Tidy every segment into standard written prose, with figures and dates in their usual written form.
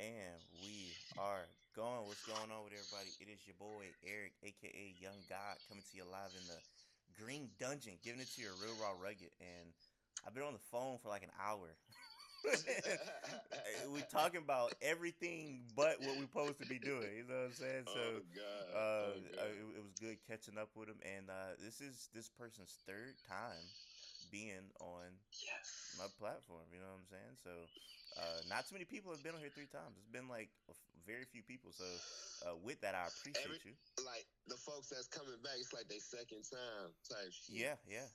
And we are going. What's going on with everybody? It is your boy Eric, aka Young God, coming to you live in the Green Dungeon, giving it to you real raw rugged. And I've been on the phone for like an hour. We talking about everything but what we're supposed to be doing. You know what I'm saying? Oh So God. Oh God. it was good catching up with him. And this is this person's third time being on my Yes. platform. You know what I'm saying? So, not too many people have been on here three times. It's been like very few people. So, with that, I Every appreciate you. like the folks that's coming back, it's like they second time type shit. Yeah. Yeah.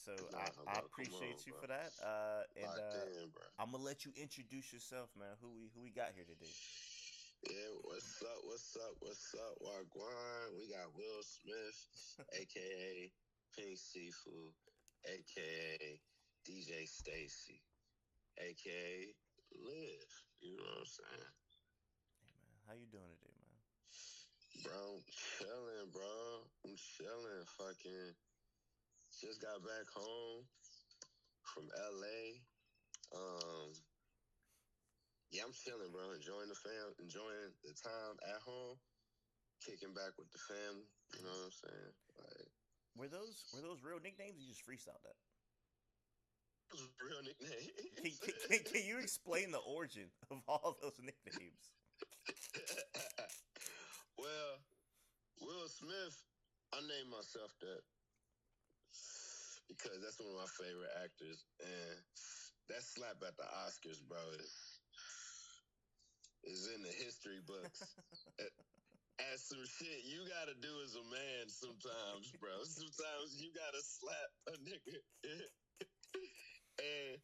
So Nah, I bro. Come on, appreciate you for bro. that. Locked in, bro. I'm gonna let you introduce yourself, man. Who we got here today? Yeah, what's up? What's up? What's up? Wagwan. We got Will Smith, aka Pink Siifu, aka DJ Stacy, aka Liv. You know what I'm saying? Hey man, how you doing today, man? Bro, I'm chilling, bro. I'm chilling. Fucking just got back home from LA. Um, yeah, I'm chilling, bro. Enjoying the time at home, kicking back with the family. You know what I'm saying? Like, Were those real nicknames? Or you just freestyled that? those are real Can nicknames. you explain the origin of all those nicknames? Well, Will Smith, I named myself that because that's one of my favorite actors, and that slap at the Oscars, bro, is in the history books. As some shit you gotta do as a man sometimes, bro. Sometimes you gotta slap a nigga. And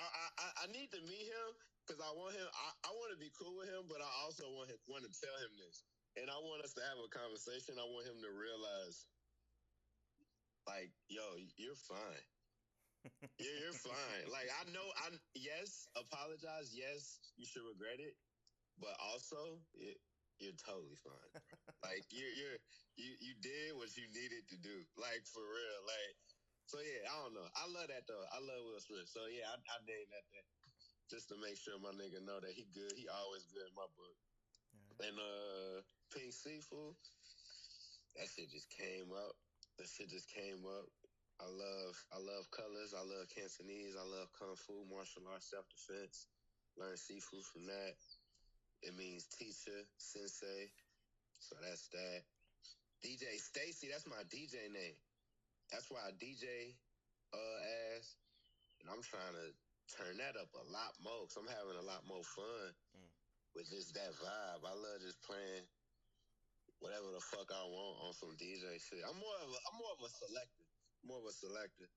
I need to meet him because I want him. I want to be cool with him, but I also want to tell him this, and I want us to have a conversation. I want him to realize, like, yo, you're fine. You're fine. Like, I know. Yes, apologize. Yes, you should regret it, but also you're totally fine. Bro. Like you did what you needed to do. Like, for real. Like, so yeah, I don't know. I love that though. I love Will Smith. So yeah, I named that just to make sure my nigga know that he good. He always good in my book. Alright. And Pink Seafood, that shit just came up. That shit just came up. I love colors. I love Cantonese. I love kung fu, martial arts, self defense. Learn seafood from that. It means teacher, sensei. So that's that. DJ Stacy, that's my DJ name. That's why I DJ ass. And I'm trying to turn that up a lot more because I'm having a lot more fun Mm. with just that vibe. I love just playing whatever the fuck I want on some DJ shit. I'm more of a selector. More of a selector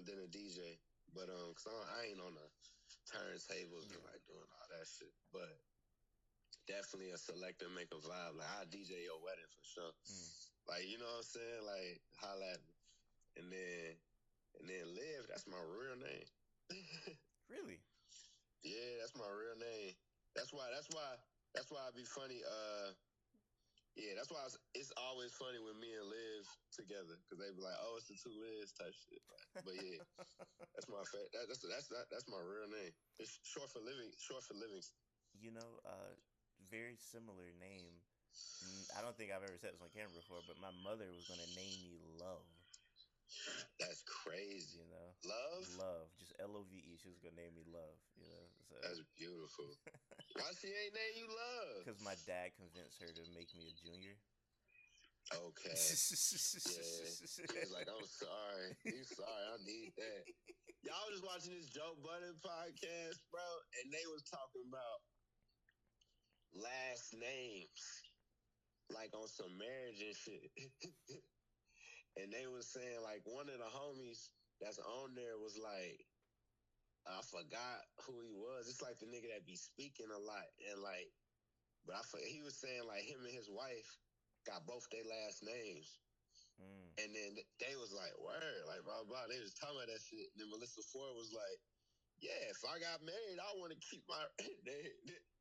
than a DJ. But cause I ain't on the turntables and like doing all that shit. But definitely a selector, make a vibe. Like I DJ your wedding for sure. Like, you know what I'm saying? Like, holla at me. And then Liv, that's my real name. Really? Yeah, that's my real name. That's why I be funny. Yeah, that's why it's always funny when me and Liv together because they be like, "Oh, it's the two Livs" type shit. Like, but yeah, that's my that's my real name. It's short for living. You know, very similar name. I don't think I've ever said this on camera before, but my mother was gonna name me Love. That's crazy. You know, Love. Love, just Love. She was gonna name me Love. You know, so That's beautiful. Why she ain't name you Love? because my dad convinced her to make me a junior. Okay. Yeah. She was like, I'm sorry. You sorry. I need that. Y'all was watching this Joe Budden podcast, bro, and they was talking about last names, like on some marriage and shit. And they was saying, like, one of the homies that's on there was like, I forgot who he was. It's like the nigga that be speaking a lot. And like, but he was saying like him and his wife got both their last names. Mm. And then they was like, word, like, blah, blah. They was talking about that shit. And then Melissa Ford was like, yeah, if I got married, I want to keep my...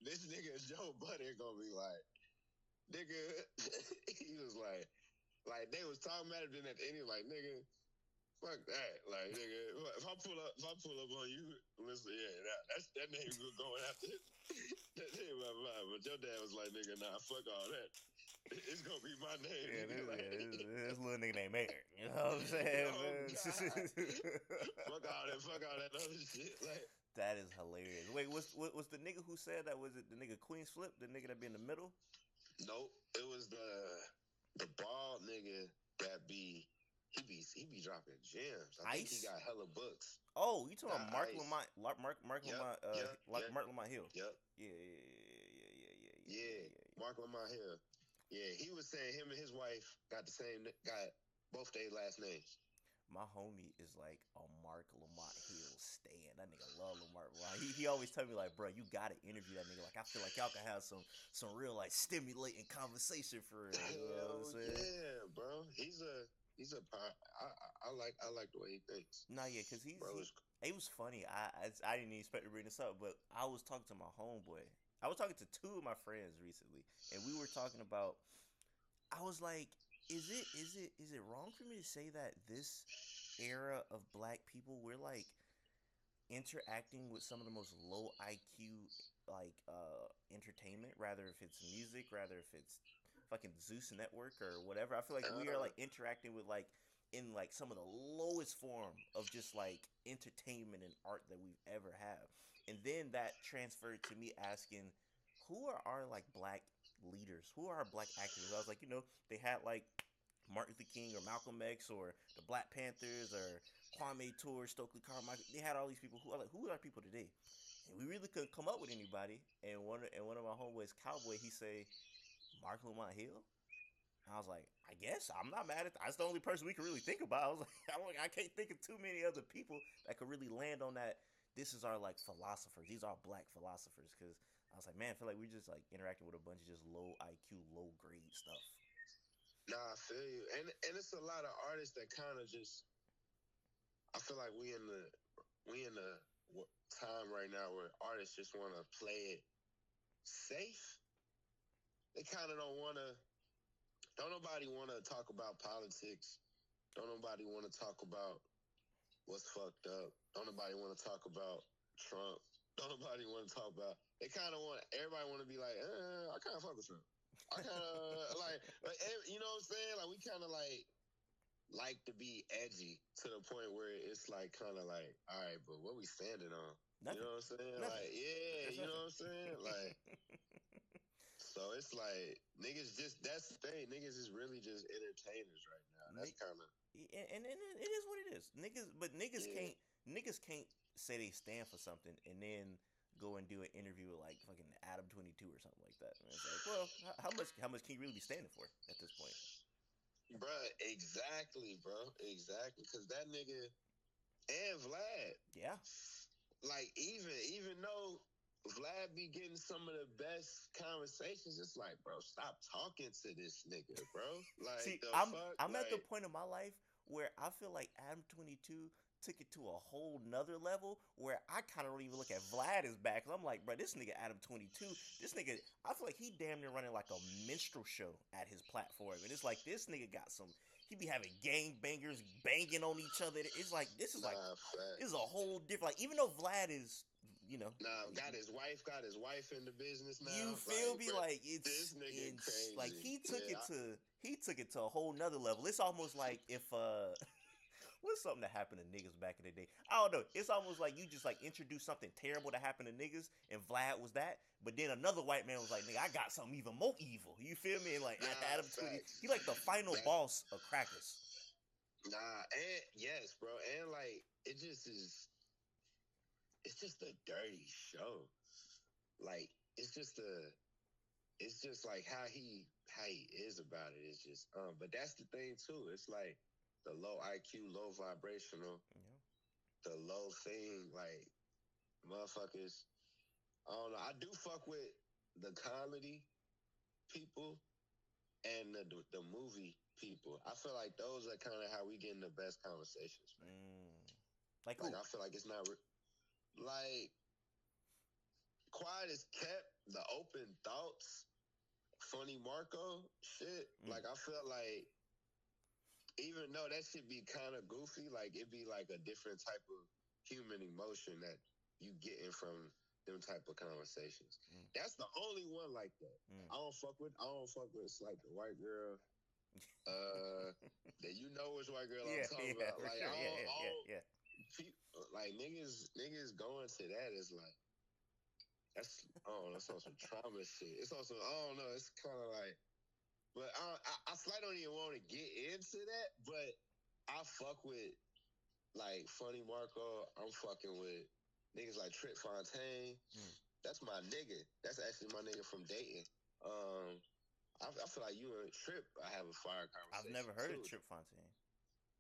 this nigga Joe Budden gonna be like, nigga... he was like, they was talking about it, then at the end, he was like, nigga, fuck that. Like, nigga, if I pull up on you, listen, yeah, that name we're going after. That ain't my vibe. But your dad was like, nigga, nah, fuck all that. It's gonna be my name, Yeah, nigga. Like, this little nigga named Eric. You know what I'm saying, oh man? God, fuck all that other shit. Like, That is hilarious. Wait, was the nigga who said that? Was it the nigga Queen's Flip? The nigga that be in the middle? nope. It was the bald nigga that he be dropping gems. I think he Ice? got hella books. Oh, you talking Not about Mark Ice. Lamont? Mark Yep, Lamont? yep, Like yep, Mark Lamont Hill? yep. Yeah, yeah, yeah, yeah, yeah, yeah, yeah, Yeah, yeah, yeah. Mark Lamont Hill. Yeah, he was saying him and his wife got both their last names. My homie is like a Mark Lamont Hill stan. That nigga love Lamont. He always tell me like, bro, you gotta interview that nigga. Like, I feel like y'all can have some real like stimulating conversation for real. You know what I'm Hell saying? yeah, bro. I like the way he thinks. Nah, yeah, cause Bro, it was funny. I didn't even expect to bring this up, but I was talking to my homeboy. I was talking to two of my friends recently, and we were talking about. I was like, is it wrong for me to say that this era of black people, we're like interacting with some of the most low IQ like entertainment, rather if it's music, rather if it's fucking Zeus Network or whatever. I feel like we are uh, like interacting with like in like some of the lowest form of just like entertainment and art that we've ever had. And then that transferred to me asking, who are our like black leaders? Who are our black actors? I was like, they had like Martin Luther King or Malcolm X or the Black Panthers or Kwame Ture, Stokely Carmichael. They had all these people who are people today, and we really couldn't come up with anybody. And one of my homeboys, Cowboy, he say Mark Lamont Hill. And I was like, I guess I'm not mad at that. That's the only person we can really think about. I was like, I can't think of too many other people that could really land on that. This is our like philosophers. These are black philosophers. Because I was like, man, I feel like we just like interacting with a bunch of just low IQ, low grade stuff. nah, I feel you. And it's a lot of artists that kind of just. I feel like we in the time right now where artists just want to play it safe. They kind of don't want to. Don't nobody want to talk about politics. Don't nobody want to talk about what's fucked up. Don't nobody want to talk about Trump. Don't nobody want to talk about. They kind of want everybody want to be like, I kind of fuck with Trump. I kind of like, you know what I'm saying? Like we kind of like to be edgy to the point where it's like kind of like, all right, but what we standing on? You Nothing. know what I'm saying? Nothing. Like, yeah, There's you know nothing. what I'm saying? Like, so it's like niggas just that's the thing. Niggas is really just entertainers right now. That's Ni- kind of and it is what it is. Niggas yeah. can't say they stand for something and then go and do an interview with like fucking Adam 22 or something like that. And it's like, well, how much can you really be standing for at this point? Bruh, exactly, bro. Exactly. Cause that nigga and Vlad, Yeah. like even though Vlad be getting some of the best conversations, it's like, bro, stop talking to this nigga, bro. Like See, the I'm fuck? I'm at the Like, point of my life where I feel like Adam 22 took it to a whole nother level where I kind of don't even look at Vlad as bad because I'm like, bro, this nigga Adam 22, this nigga, I feel like he damn near running like a minstrel show at his platform, and it's like this nigga got some. He be having gang bangers banging on each other. It's like nah, this is a facts. whole different. Like even though Vlad is, you know, Nah, got his wife in the business you now. feel Like, me? bro, Like this it's nigga in like crazy. Yeah, he took it to a whole nother level. It's almost like if what's something that happened to niggas back in the day? I don't know. It's almost like you just like introduced something terrible that happened to niggas, and Vlad was that. But then another white man was like, "Nigga, I got something even more evil." You feel me? And like nah, Adam 20, he facts. like the final That boss of crackers. nah, and yes, bro, and like it just is. It's just a dirty show. Like it's just like how he is about it. It's just but that's the thing too. It's like the low IQ, low vibrational, Yeah. the low thing, like motherfuckers. I don't know. I do fuck with the comedy people and the movie people. I feel like those are kind of how we get in the best conversations, man. Like Like who? I feel like it's not like quiet as kept, the open thoughts, funny Marco shit. Mm. Like I feel like even though that should be kind of goofy, like it'd be like a different type of human emotion that you getting from. them type of conversations. Mm. That's the only one like that. Mm. I don't fuck with it's like the white girl. That you know which white girl I'm Yeah, talking yeah, about. for Like sure. Yeah, yeah, yeah, all yeah. like niggas going to that is like that's I don't know, it's on some trauma shit. It's on some I don't know, it's kinda like but I slightly don't even want to get into that, but I fuck with like Funny Marco, I'm fucking with niggas like Trip Fontaine. Mm. That's my nigga. That's actually my nigga from Dayton. Um, I feel like you and Trip, I have a fire I've conversation never heard of too. Trip Fontaine.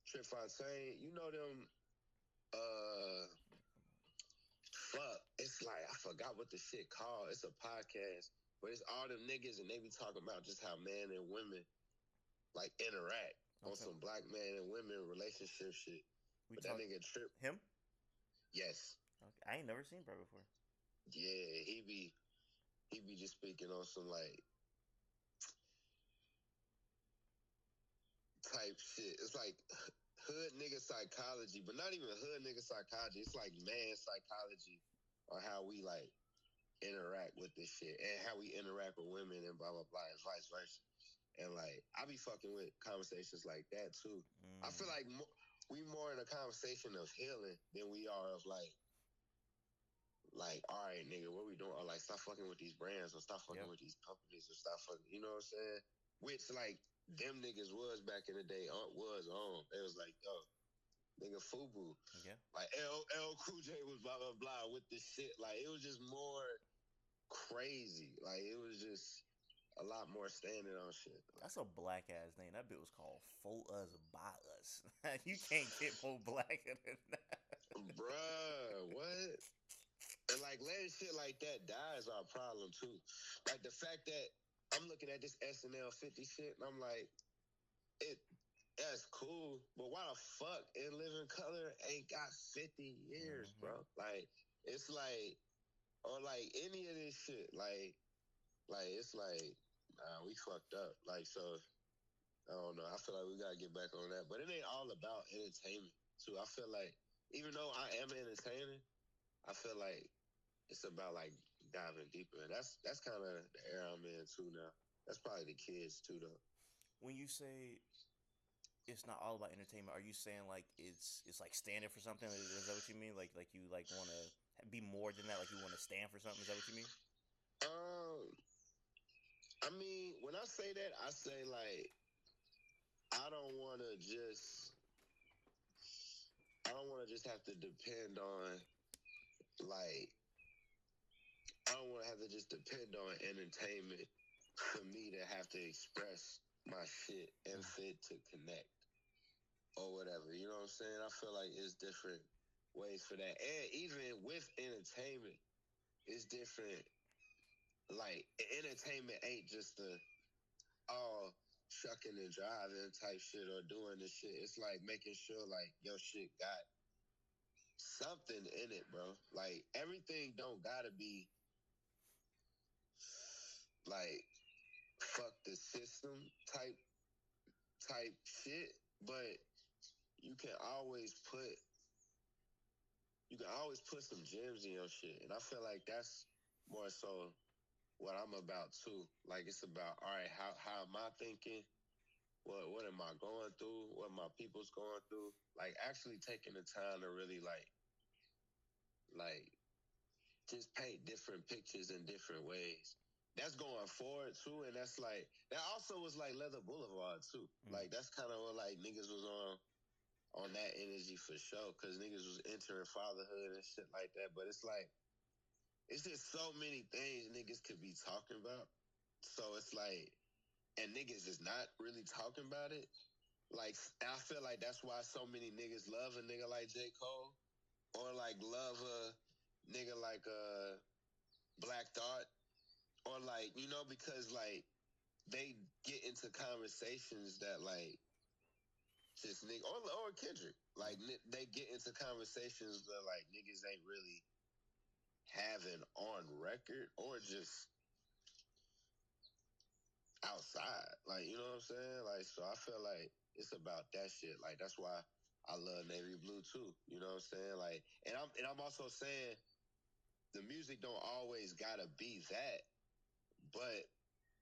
Trip Fontaine, you know them. Fuck, it's like I forgot what the shit called. It's a podcast, but it's all them niggas and they be talking about just how men and women like interact on Okay. some black man and women relationship shit. We But that talk nigga Trip, him. yes, Okay. I ain't never seen bro before. yeah, he be just speaking on some like type shit. It's like hood nigga psychology, but not even hood nigga psychology. It's like man psychology or how we like interact with this shit and how we interact with women and blah blah blah and vice versa. And like I be fucking with conversations like that too. I feel Mm. like we more in a conversation of healing than we are of like, all right, nigga, what we doing? Or like, stop fucking with these brands, or stop fucking Yep. with these companies, or stop fucking, you know what I'm saying? Which like them niggas was back in the day, was on. It was like, yo, nigga, FUBU, Yeah. like L Cool J was blah blah blah with this shit. Like it was just more crazy. Like it was just a lot more standing on shit. That's a black ass name. That bit was called "For Us by Us." You can't get more blacker than that. Bruh, what? And like letting shit like that die is our problem too. Like the fact that I'm looking at this SNL 50 shit and I'm like, it that's cool, but why the fuck In Living Color ain't got 50 years, Mm-hmm. bro? Like it's like or like any of this shit, like it's like nah, we fucked up. Like so I don't know. I feel like we gotta get back on that. But it ain't all about entertainment too. I feel like even though I am entertaining, I feel like it's about like diving deeper. And that's kind of the era I'm in too now. That's probably the kids too though. When you say it's not all about entertainment, are you saying like it's like standing for something? Is that what you mean? Like you like want to be more than that? Like you want to stand for something? Is that what you mean? Um, I mean, when I say that, I say like I don't want to just I don't want to just have to depend on like I don't want to have to just depend on entertainment for me to have to express my shit and Mm. fit to connect or whatever. You know what I'm saying? I feel like it's different ways for that. And even with entertainment, it's different. Like entertainment ain't just the all shucking and driving type shit or doing this shit. It's like making sure like your shit got something in it, bro. Like everything don't gotta be like fuck the system type shit, but you can always put you can always put some gems in your shit. And I feel like that's more so what I'm about too. Like it's about all right, how am I thinking? What am I going through? What my people's going through? Like actually taking the time to really like just paint different pictures in different ways. That's going forward too, and that's like that also was like Leather Boulevard too. Mm. Like that's kind of what like niggas was on that energy for sure, because niggas was entering fatherhood and shit like that. But it's like it's just so many things niggas could be talking about. So it's like, and niggas is not really talking about it. Like I feel like that's why so many niggas love a nigga like J. Cole, or like love a nigga like Black Thought, or like because like they get into conversations that like just nigga or Kendrick, like they get into conversations that like niggas ain't really having on record or just outside, like you know what I'm saying? Like so, I feel like it's about that shit. Like that's why I love Navy Blue too. You know what I'm saying? Like, and I'm also saying the music don't always gotta be that, but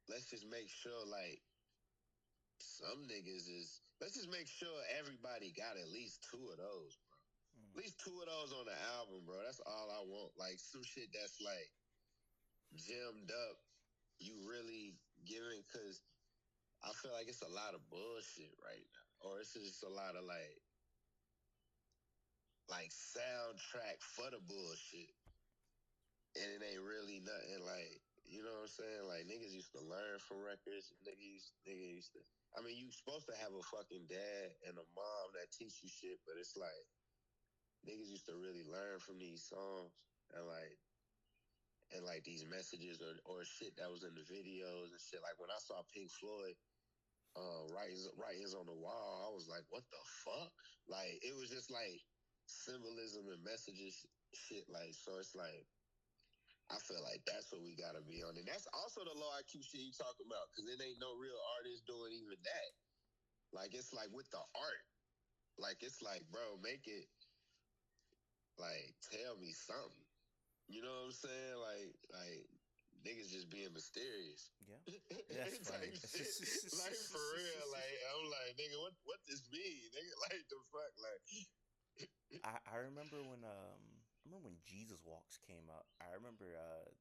let's just make sure like some niggas is. Let's just make sure everybody got at least two of those, bro. At Mm. least two of those on the album, bro. That's all I want. Like some shit that's like gemmed up. You really giving because I feel like it's a lot of bullshit right now, or it's just a lot of like soundtrack for the bullshit, and it ain't really nothing like you know what I'm saying. Like niggas used to learn from records. Niggas used to. I mean, you supposed to have a fucking dad and a mom that teach you shit, but it's like niggas used to really learn from these songs and like these messages or shit that was in the videos and shit. Like when I saw Pink Floyd writings on the wall, I was like, what the fuck? Like it was just like symbolism and messages shit. Like so, it's like I feel like that's what we gotta be on, and that's also the low IQ shit you talking about because it ain't no real artist doing even that. Like it's like with the art, like it's like bro, make it like tell me something. You know what I'm saying? Like niggas just being mysterious. Yeah, that's funny. Type shit. Like for real. Like I'm like, nigga, what this mean? Nigga, like the fuck? I remember when Jesus Walks came out. I remember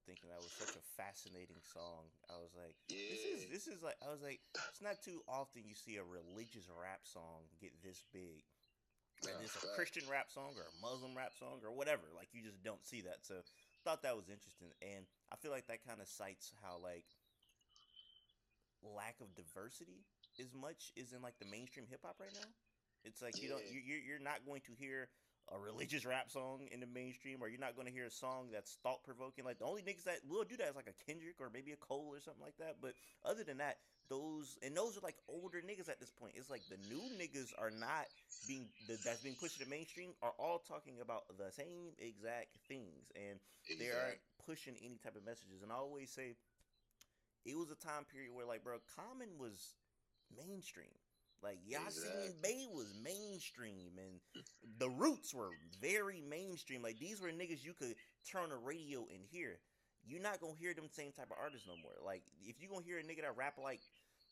thinking that was such a fascinating song. I was like, Yeah. this is like I was like, it's not too often you see a religious rap song get this big. Whether Nah, it's a fact. Christian rap song or a Muslim rap song or whatever, like you just don't see that. So thought that was interesting, and I feel like that kind of cites how like lack of diversity as much is in like the mainstream hip hop right now. It's like you don't Yeah. you're not going to hear a religious rap song in the mainstream, or you're not going to hear a song that's thought provoking. Like the only niggas that will do that is like a Kendrick or maybe a Cole or something like that. But other than that, those are like older niggas at this point. It's like the new niggas are not that's being pushed to the mainstream are all talking about the same exact things, and they aren't Exact. pushing any type of messages. And I always say it was a time period where like bro, Common was mainstream. Like Yasin Exactly. Bey was mainstream, and the Roots were very mainstream. Like these were niggas you could turn a radio and hear. You're not gonna hear them same type of artists no more. Like if you gonna hear a nigga that rap like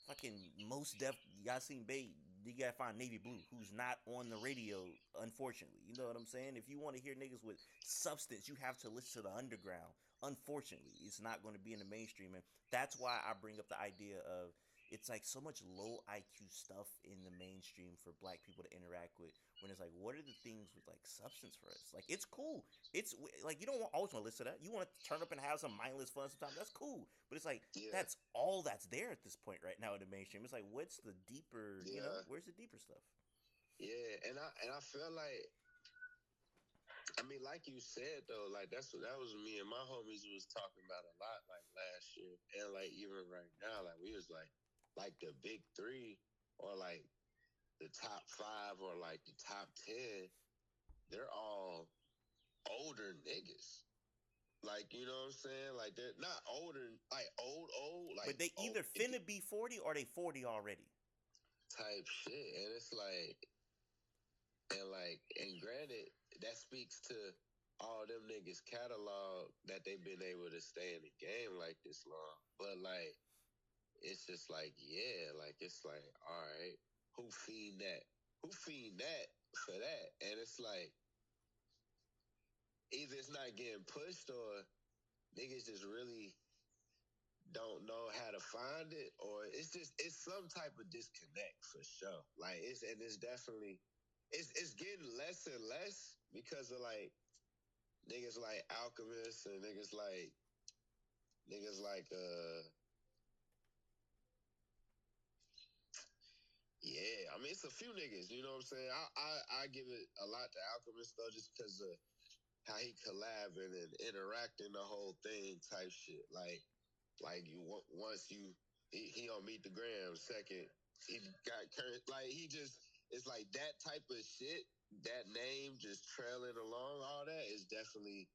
fucking Most Def Yasin Bey, you gotta find Navy Blue, who's not on the radio, unfortunately. You know what I'm saying? If you want to hear niggas with substance, you have to listen to the underground. Unfortunately, it's not going to be in the mainstream, and that's why I bring up the idea of it's like so much low IQ stuff in the mainstream for black people to interact with. When it's like, what are the things with like substance for us? Like, it's cool. It's like you don't always want to listen to that. You want to turn up and have some mindless fun sometimes. That's cool. But it's like Yeah. that's all that's there at this point right now in the mainstream. It's like, what's the deeper? You know, Yeah. where's the deeper stuff? Yeah. And I feel like I mean, like you said though, like that was me and my homies was talking about a lot like last year and like even right now, like we was like the big three or like the top five or like the top 10, they're all older niggas. Like, you know what I'm saying? Like they're not older, like old, But like they old either finna be 40 or they 40 already. type shit. And it's and granted, that speaks to all them niggas catalog that they've been able to stay in the game like this long. But like, it's just like, yeah, like it's like, all right, who feed that? Who feed that for that? And it's like, either it's not getting pushed or niggas just really don't know how to find it, or it's some type of disconnect for sure. Like it's definitely it's getting less and less because of like niggas like Alchemist and niggas like yeah, I mean it's a few niggas, you know what I'm saying? I give it a lot to Alchemist though, just because of how he collabing and interacting the whole thing type shit. Like you once he on Meet the Gram. Second, he got current. Like he just it's like that type of shit. That name just trailing along. All that is definitely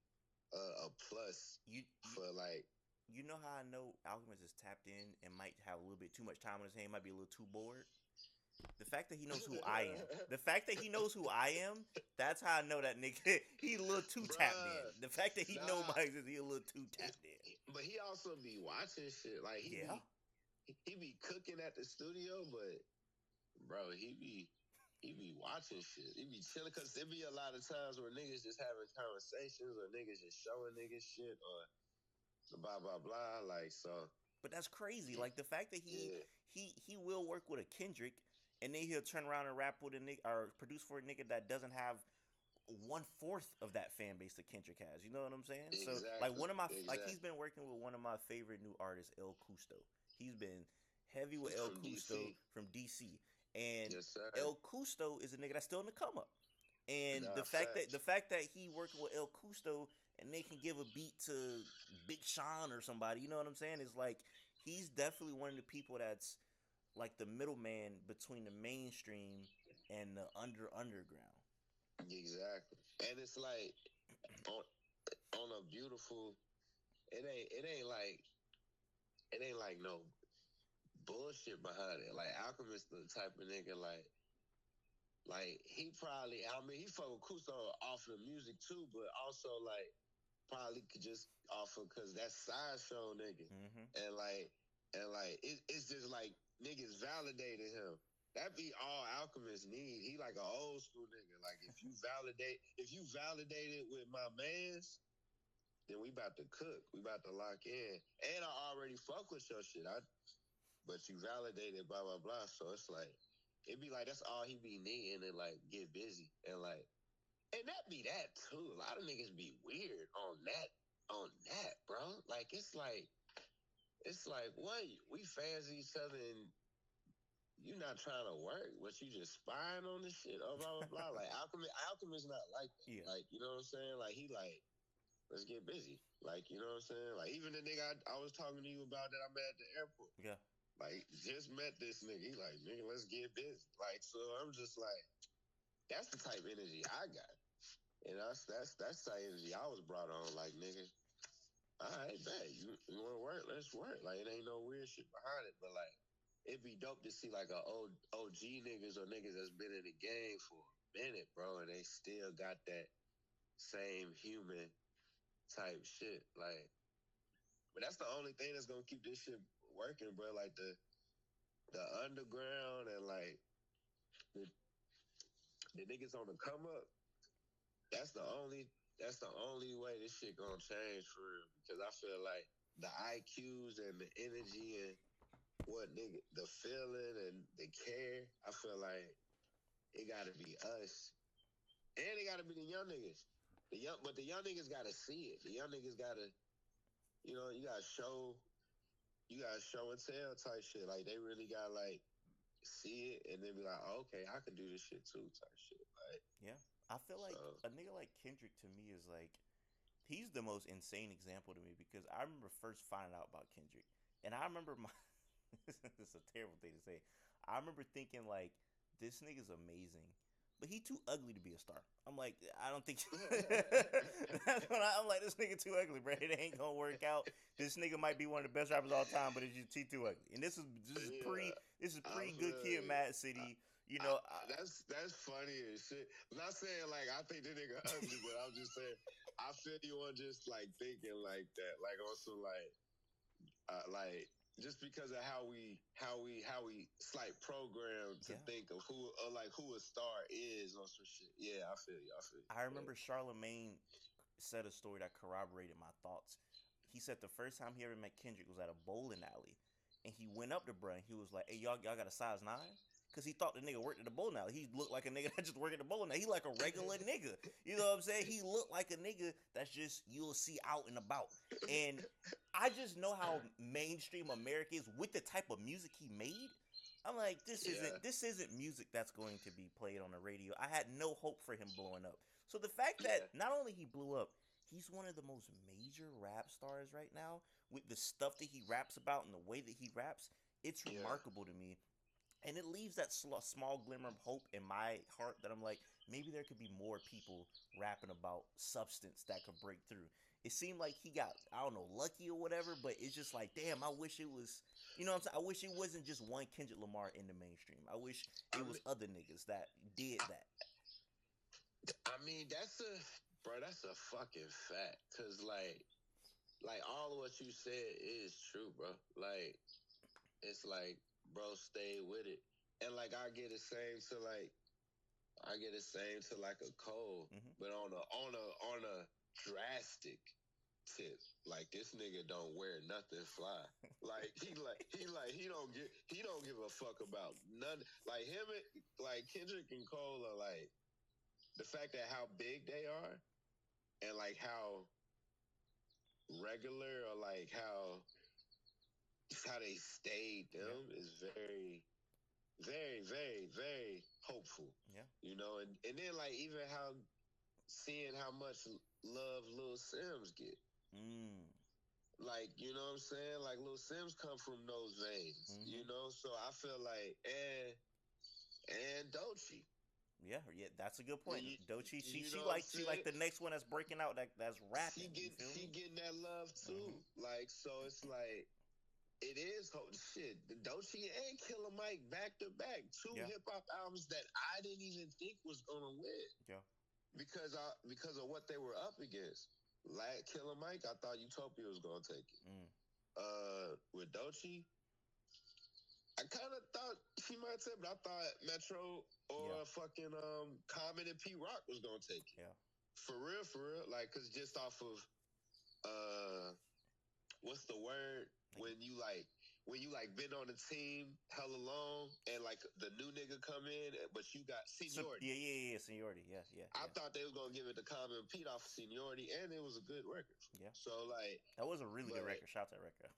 a plus You you for like you know how I know Alchemist is tapped in and might have a little bit too much time on his hand, might be a little too bored. The fact that he knows who I am. The fact that he knows who I am, that's how I know that nigga he a little too tapped in. Bruh, The fact that he know nah. my existence, he a little too tapped in. But he also be watching shit. Like Yeah. he be cooking at the studio, but bro, he be watching shit. He be chilling because there be a lot of times where niggas just having conversations or niggas just showing niggas shit or blah blah blah. Like so, But that's crazy. Like the fact that he yeah, he will work with a Kendrick and then he'll turn around and rap with a nigga or produce for a nigga that doesn't have 1/4 of that fan base that Kendrick has. You know what I'm saying? So like exactly, one of my like exactly. he's been working with one of my favorite new artists, El Custo. He's been heavy with El From Custo DC, from DC, and yes sir. El Custo is a nigga that's still in the come up. And Nah, facts. the fact that he working with El Custo and they can give a beat to Big Sean or somebody, you know what I'm saying? Is like he's definitely one of the people that's like the middleman between the mainstream and the underground. Exactly. And it's like on a beautiful. It ain't like no bullshit behind it. Like Alchemist, the type of nigga he probably. I mean, he fuck with Kuso off the music too, but also like probably could just off of because that's sideshow nigga, Mm-hmm. and it's just like niggas validated him. That be all Alchemist need. He like an old school nigga. Like if you validate it with my mans, then we about to cook. We about to lock in. And I already fuck with your shit. But you validated blah blah blah. So it's like it be like that's all he be needing and like get busy and that be that too. A lot of niggas be weird on that, bro. Like it's like what we fans of each other and you not trying to work, but you just spying on this shit, oh blah blah blah. Like Alchemist not like Yeah. that. Like, you know what I'm saying? Like he like, let's get busy. Like, you know what I'm saying? Like even the nigga I was talking to you about that I met at the airport. Yeah. Like, just met this nigga. He like, nigga, let's get busy. Like, so I'm just like, that's the type of energy I got. And that's the type of energy I was brought on. Like, nigga, all right, bet. You want to work? Let's work. Like, it ain't no weird shit behind it. But, like, it'd be dope to see, like, a old OG niggas or niggas that's been in the game for a minute, bro, and they still got that same human type shit. Like, but that's the only thing that's going to keep this shit working, bro. Like, the underground and, like, the, the niggas on the come up, that's the only way this shit gonna change for real. Because I feel like the IQs and the energy and what nigga the feeling and the care, I feel like it gotta be us. And it gotta be the young niggas. But the young niggas gotta see it. The young niggas gotta, you gotta show and tell type shit. Like they really gotta like see it and then be like, oh, okay, I can do this shit too type shit. Like Yeah. I feel like so a nigga like Kendrick to me is like he's the most insane example to me because I remember first finding out about Kendrick. And I remember my this is a terrible thing to say. I remember thinking like this nigga's amazing, but he too ugly to be a star. I'm like, I don't think that's when I'm like, this nigga too ugly, bro. It ain't gonna work out. This nigga might be one of the best rappers of all time, but it's just he too ugly. And yeah, this is I pre Good feel Kid, you. Mad City. You know, That's funny as shit. I'm not saying like I think the nigga ugly, but I'm just saying I feel you on just like thinking like that, like also like just because of how we like programmed to yeah. think of who or like who a star is on some shit. Yeah, I feel you. I feel I you. remember Charlemagne said a story that corroborated my thoughts. He said the first time he ever met Kendrick was at a bowling alley, and he went up to bruh and he was like, "Hey, y'all got a size 9?" Cause he thought the nigga worked at the bowling alley. He looked like a nigga that just worked at the bowling alley. He like a regular nigga. You know what I'm saying? He looked like a nigga that's just you'll see out and about. And I just know how mainstream America is with the type of music he made. I'm like, Yeah, this isn't music that's going to be played on the radio. I had no hope for him blowing up. So the fact yeah, that not only he blew up, he's one of the most major rap stars right now with the stuff that he raps about and the way that he raps. It's yeah, remarkable to me. And it leaves that small glimmer of hope in my heart that I'm like, maybe there could be more people rapping about substance that could break through. it seemed like he got, I don't know, lucky or whatever. But it's just like, damn, I wish it was. You know what I'm saying? I wish it wasn't just one Kendrick Lamar in the mainstream. I wish I it mean, was other niggas that did that. that's a fucking fact. Cause like all of what you said is true, bro. Like it's like, bro, stay with it. And like I get the same to like a Cole, but on a drastic tip. Like this nigga don't wear nothing fly. He don't give a fuck about none. Like him and like Kendrick and Cole are like the fact that how big they are and like how regular or like how they stayed them is very, very, very, very hopeful. Yeah. You know, and then like even how seeing how much love Lil Sims get. Like, you know what I'm saying? Like Lil Sims come from those veins, you know? So I feel like and Doechii. Yeah, that's a good point. Doechii, You she know what I'm like saying? the next one that's breaking out that's rapping. She getting that love too. Like so it's like it is shit. Doechii and Killer Mike back to back, two hip hop albums that I didn't even think was gonna win. Yeah. Because of what they were up against. Like Killer Mike, I thought Utopia was gonna take it. With Doechii, I kind of thought she might take, but I thought Metro or fucking Common and P Rock was gonna take it. Yeah. For real. Like, cause just off of what's the word when you been on the team hella long and like the new nigga come in, but you got seniority. Seniority. Yeah. I thought they was gonna give it to Common and Pete off of seniority, and it was a good record. Yeah. So like that was a really good record. Shout out that record.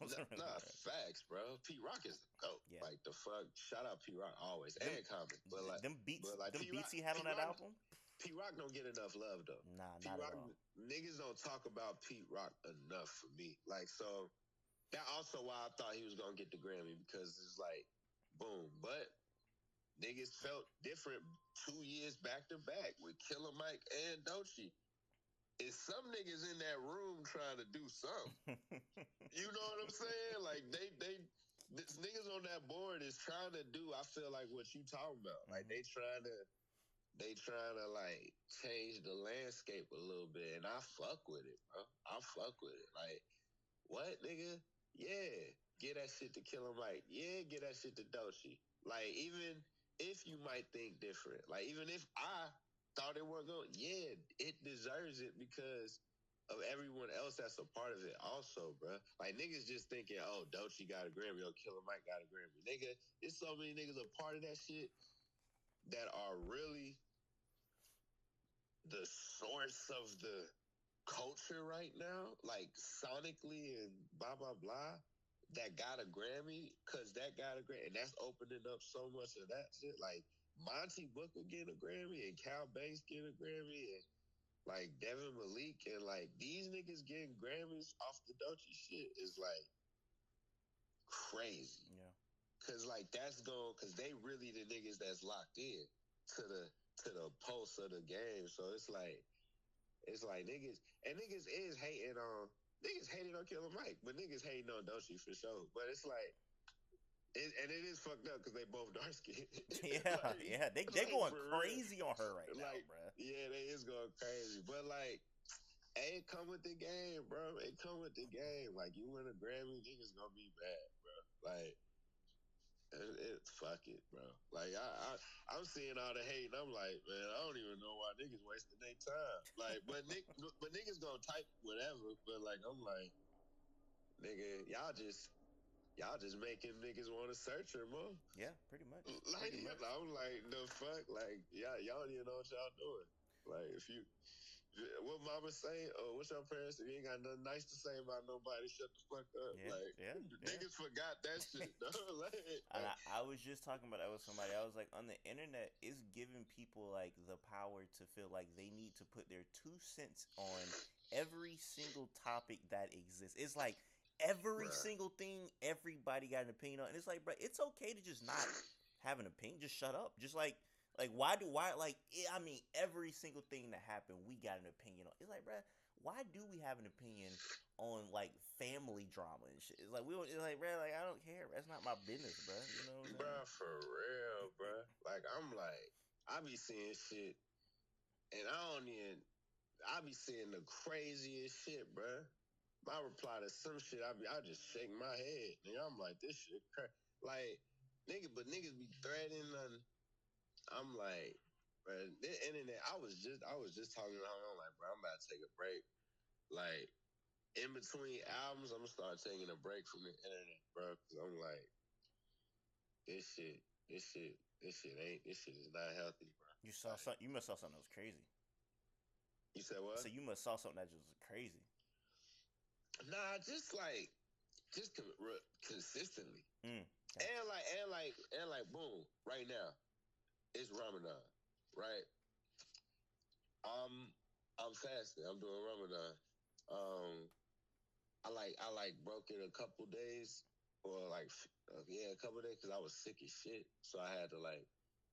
Facts, bro. Pete Rock is the GOAT. Yeah. Like the fuck. Shout out Pete Rock always and Common. But like them beats he had on that album. Pete Rock don't get enough love though. Nah, Pete not Rock, at all. Niggas don't talk about Pete Rock enough for me. Like so. That also why I thought he was gonna get the Grammy because it's like, boom. But niggas felt different 2 years back to back with Killer Mike and Doechii. Is some niggas in that room trying to do something? You know what I'm saying? Like this niggas on that board is trying to do. I feel like what you talking about. Like they trying to like change the landscape a little bit, and I fuck with it, bro. I fuck with it. Like what, nigga? Yeah, get that shit to Killer Mike. Yeah, get that shit to Doechii. Like, even if you might think different, like, even if I thought it weren't going, yeah, it deserves it because of everyone else that's a part of it also, bro. Like, niggas just thinking, oh, Doechii got a Grammy or Killer Mike got a Grammy. Nigga, there's so many niggas a part of that shit that are really the source of the culture right now, like sonically and blah blah blah, that got a Grammy because that got a Grammy, and that's opening up so much of that shit. Like Monty Booker getting a Grammy and Cal Banks getting a Grammy and like Devin Malik and like these niggas getting Grammys off the Doechii shit is like crazy. Yeah. Cause like that's going cause they really the niggas that's locked in to the pulse of the game. So it's like niggas is hating on Killer Mike, but niggas hating on Doechii for sure. But it's like, it is fucked up because they both dark skinned. Yeah, they going crazy on her right now, bro. Yeah, they is going crazy, but like, it come with the game, bro. It come with the game. Like you win a Grammy, niggas gonna be bad, bro. Like. Fuck it, bro. Like I'm seeing all the hate, and I'm like, man, I don't even know why niggas wasting their time. Like, but niggas gonna type whatever. But like, I'm like, nigga, y'all just making niggas want to search her more. Yeah, pretty much. Like, I'm like, the fuck, like, y'all don't even know what y'all doing. Like, if you. What mama say? Oh, what's your parents? If you ain't got nothing nice to say about nobody, shut the fuck up. Niggas forgot that shit. I was just talking about that with somebody. I was like, on the internet, it's giving people like the power to feel like they need to put their 2 cents on every single topic that exists. It's like every single thing, everybody got an opinion on. And it's like, bro, it's okay to just not have an opinion. Just shut up. Just like why I mean, every single thing that happened, we got an opinion on. It's like, bruh, why do we have an opinion on like family drama and shit? It's like we don't. It's like, bro, like I don't care. That's not my business, bro. You know what I'm saying? Bro, for real, bro. Like I'm like, I be seeing shit, and I don't even. I be seeing the craziest shit, bro. My reply to some shit, I just shake my head, nigga. I'm like, this shit, like, nigga, but niggas be threatening. I'm like, bro, the internet. I was just talking to him. I'm like, bro, I'm about to take a break. Like, in between albums, I'm gonna start taking a break from the internet, bro. Cause I'm like, this shit is not healthy, bro. You saw Like, something. You must saw something that was crazy. you said I what? said you must saw something that just was crazy. Nah, just like, consistently, Gotcha. and like, boom, right now it's Ramadan, right? I'm fasting. I'm doing Ramadan. Um, I like broke it a couple days, or like a couple days because I was sick as shit, so I had to like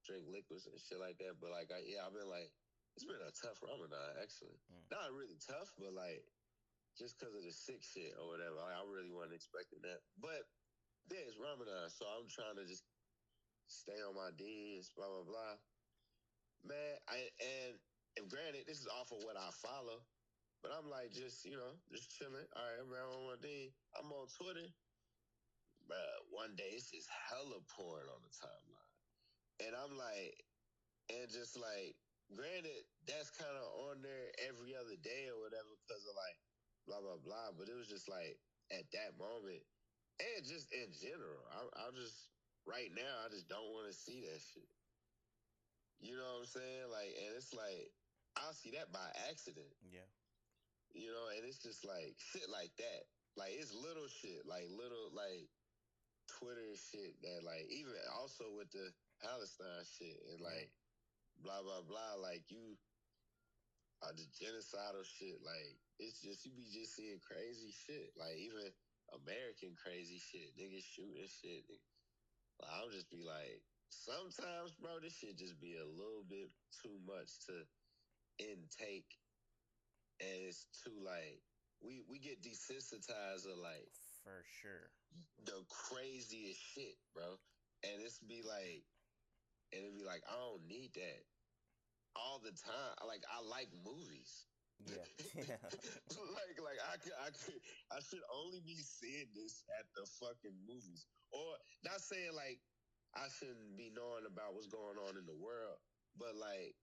drink liquids and shit like that. But like I've been like, it's been a tough Ramadan actually. Not really tough, but like just because of the sick shit or whatever. Like, I really wasn't expecting that, but yeah, it's Ramadan, so I'm trying to just stay on my D's, blah blah blah. Man, and granted, this is off of what I follow, but I'm like just just chilling. All right, I'm on my D. I'm on Twitter, but one day it's just hella pouring on the timeline, and I'm like, and just like, granted, that's kind of on there every other day or whatever because of like blah blah blah. But it was just like at that moment, and just in general, I just right now I just don't want to see that shit. You know what I'm saying? Like, and it's like I'll see that by accident. Yeah. And it's just like shit like that. Like it's little shit, like little like Twitter shit that like even also with the Palestine shit and like blah blah blah. Like you the genocidal shit. Like it's just you be just seeing crazy shit. Like even American crazy shit. Niggas shooting shit. Like, I'll just be like, sometimes, bro, this shit just be a little bit too much to intake, and it's too like we get desensitized of like For sure. the craziest shit, bro. And it'd be like I don't need that all the time. Like I like movies. Yeah. Yeah. like I should only be seeing this at the fucking movies, or not saying like I shouldn't be knowing about what's going on in the world, but like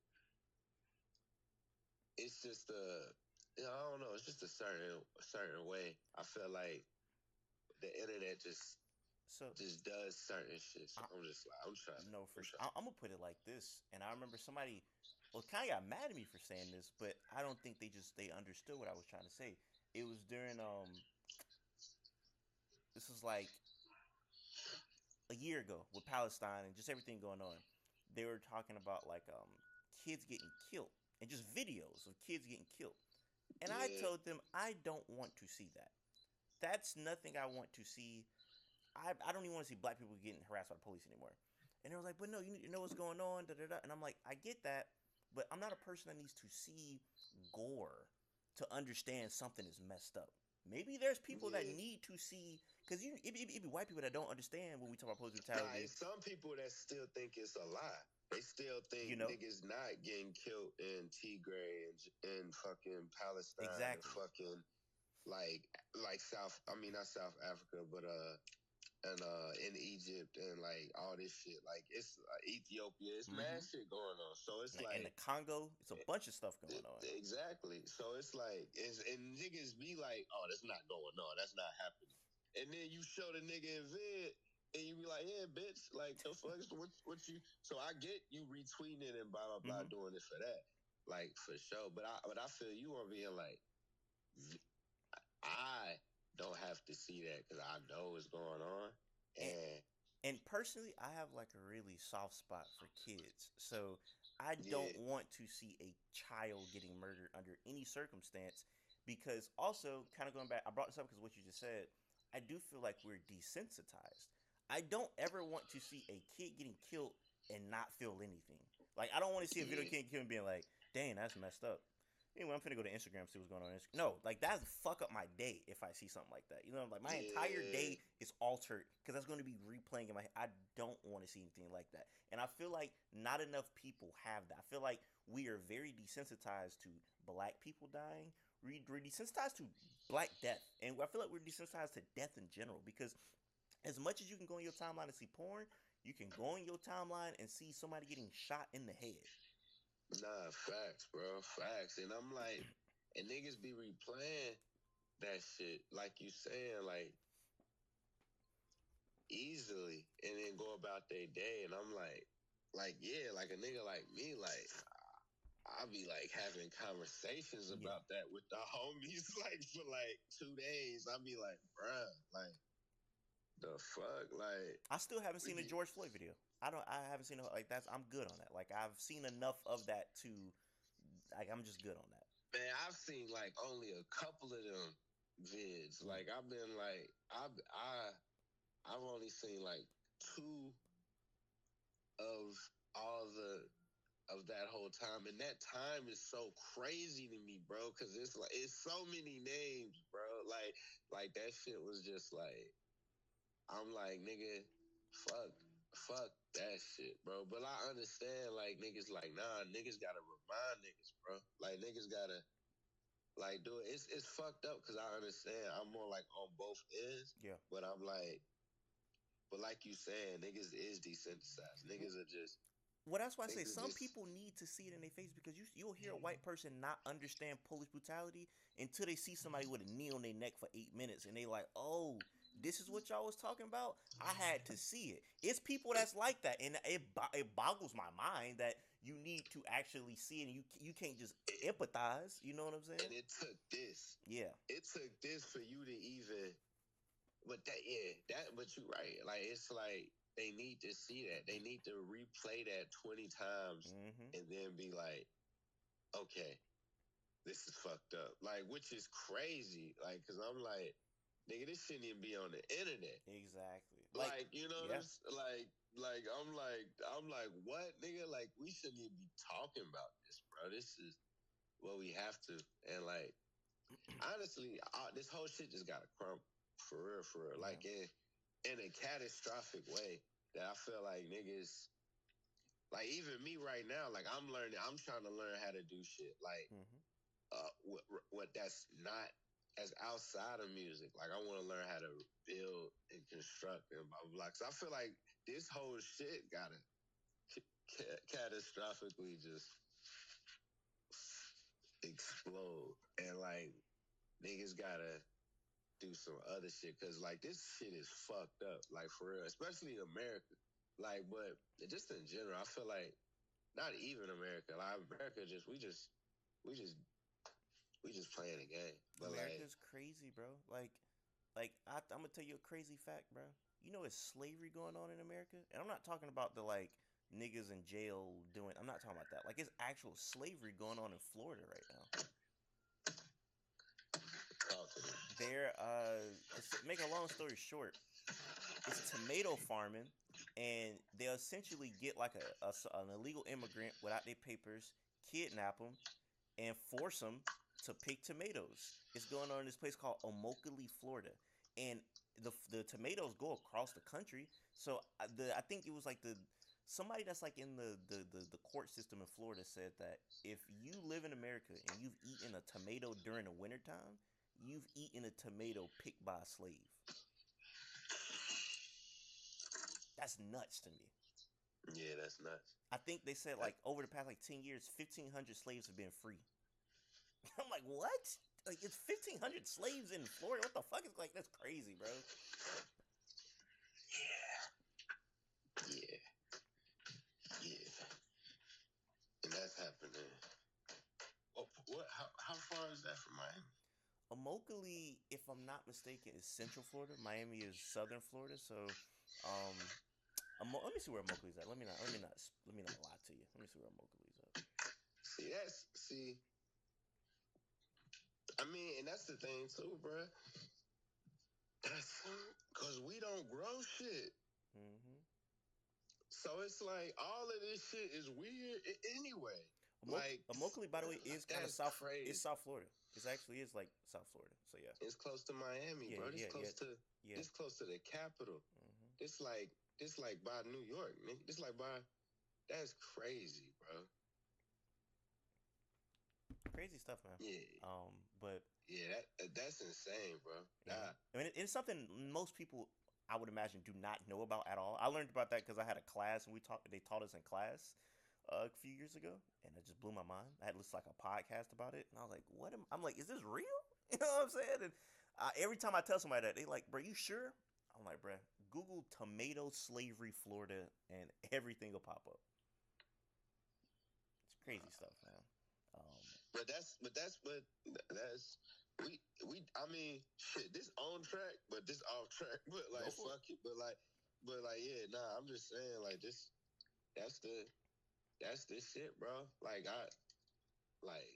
it's just I don't know, it's just a certain way. I feel like the internet So just does certain shit. So I, I'm just like, I'm trying. no, for I'm sure. trying. I'm gonna put it like this, and I remember somebody, well, kind of got mad at me for saying this, but I don't think they understood what I was trying to say. It was during this was like a year ago with Palestine and just everything going on. They were talking about like kids getting killed and just videos of kids getting killed. And I Yeah, told them I don't want to see that. That's nothing I want to see. I don't even want to see black people getting harassed by the police anymore. And they were like, but no, you need to know what's going on. Da, da, da. And I'm like, I get that, but I'm not a person that needs to see gore to understand something is messed up. Maybe there's people that yeah. need to see, because it be white people that don't understand when we talk about police Nah, brutality. it's some people that still think it's a lie. They still You think know, niggas not getting killed in Tigray and fucking Palestine and exactly. fucking like South. I mean not South Africa, but and in Egypt and like all this shit. Like it's Ethiopia. It's mad Mm-hmm. shit going on. So it's And the like Congo, it's a bunch of stuff going on. exactly. So it's like and niggas be like, oh, that's not going on. That's not happening. And then you show the nigga in vid. And you be like, yeah, bitch, like the fuck, what you? So I get you retweeting it and blah blah blah, Mm-hmm. doing it for that, like for sure. But I feel you on being like, I don't have to see that because I know what's going on, And and and personally, I have like a really soft spot for kids. So I yeah, don't want to see a child getting murdered under any circumstance because also kind of going back, I brought this up because what you just said, I do feel like we're desensitized. I don't ever want to see a kid getting killed and not feel anything. Like I don't want to see a video yeah, kid killing being like, "Dang, that's messed up." Anyway, I'm finna go to Instagram see what's going on. No, like that fuck up my day if I see something like that. You know, like my entire Yeah. day is altered because that's going to be replaying in my head. I don't want to see anything like that, and I feel like not enough people have that. I feel like we are very desensitized to black people dying. We're desensitized to black death, and I feel like we're desensitized to death in general because as much as you can go on your timeline and see porn, you can go on your timeline and see somebody getting shot in the head. Nah, facts, bro. Facts. And I'm like, and niggas be replaying that shit, like you saying, like easily, and then go about their day. And I'm like, yeah, like a nigga like me, like I'll be like having conversations Yeah. about that with the homies, like for like 2 days. I'll be like, bruh, like the fuck, like I still haven't we seen a be, George Floyd video. I haven't seen like that's I'm good on that. Like I've seen enough of that to like I'm just good on that. man, I've seen like only a couple of them vids. Like I've been like I've only seen like two of all of that whole time, and that time is so crazy to me, bro, because it's like it's so many names, bro. Like that shit was just like I'm like, nigga, fuck that shit, bro. But I understand, like niggas, like nah, niggas gotta remind niggas, bro. Like niggas gotta like do it. It's fucked up because I understand. I'm more like on both ends, Yeah. but I'm like, but like you saying, niggas is desensitized. Niggas are just Well, that's why I say niggas some just people need to see it in their face because you'll hear a white person not understand police brutality until they see somebody with a knee on their neck for 8 minutes and they like, oh, this is what y'all was talking about. I had to see it. It's people that's like that, and it boggles my mind that you need to actually see it, and you can't just empathize. You know what I'm saying? and it took this. Yeah. It took this for you to even but that yeah, that but you right. Like it's like they need to see that. They need to replay that 20 times Mm-hmm. and then be like, okay, this is fucked up. Like, which is crazy. Like, cause I'm like, nigga, this shouldn't even be on the internet. Exactly. Like, you know what yeah. I'm like I'm like, what, nigga? Like, we shouldn't even be talking about this, bro. This is what we have to. And like, honestly, this whole shit just gotta crumble for real, for real. Yeah. Like in a catastrophic way that I feel like niggas, like even me right now, like I'm trying to learn how to do shit. Like what that's not as outside of music. Like I want to learn how to build and construct and blah blah blah. Cause I feel like this whole shit gotta catastrophically just explode, and like niggas gotta do some other shit. Cause like this shit is fucked up. Like for real, especially America. Like, but just in general, I feel like not even America. Like America, we just we just playing a game. But America like, is crazy, bro. I'm gonna tell you a crazy fact, bro. You know, it's slavery going on in America, and I'm not talking about the like niggas in jail doing. I'm not talking about that. Like, it's actual slavery going on in Florida right now. talk to me. They're make a long story short, it's tomato farming, and they essentially get like an illegal immigrant without their papers, kidnap them, and force them to pick tomatoes. It's going on in this place called Immokalee, Florida, and the tomatoes go across the country. So I think it was like the somebody that's like in the court system in Florida said that if you live in America and you've eaten a tomato during the wintertime, you've eaten a tomato picked by a slave. That's nuts to me. Yeah, that's nuts. I think they said like over the past like 10 years, 1,500 slaves have been free. I'm like, what? Like it's 1,500 slaves in Florida. What the fuck is like? That's crazy, bro. Yeah, yeah, and that's happening. Oh, what? How far is that from Miami? Immokalee, if I'm not mistaken, is Central Florida. Miami is Southern Florida. So, um, let me see where Immokalee is at. Let me not lie to you. Let me see where Immokalee is at. See. I mean, and that's the thing too, bro. That's because we don't grow shit. Mm-hmm. So it's like all of this shit is weird anyway. Like Immokalee, by the way, is kind of that's south. It's crazy. South Florida. It actually is like South Florida. So yeah. It's close to Miami, Yeah, bro. yeah, yeah, yeah. This close to the capital. Hmm. This like by New York, nigga. This like by that's crazy, bro. Crazy stuff, man. Yeah. But Yeah, that's insane, bro. yeah, I mean, it's something most people, I would imagine, do not know about at all. I learned about that because I had a class and they taught us in class a few years ago, and it just blew my mind. I had listened to like a podcast about it, and I was like, "What?" I'm like, "Is this real?" You know what I'm saying? And every time I tell somebody that, they like, "Bro, you sure?" I'm like, "Bro, Google tomato slavery Florida, and everything will pop up." It's crazy stuff, man. Um, But that's we I mean shit, this on track, but this off track. But go like for it. fuck it. But like yeah, nah, I'm just saying like this that's the that's this shit, bro. Like I like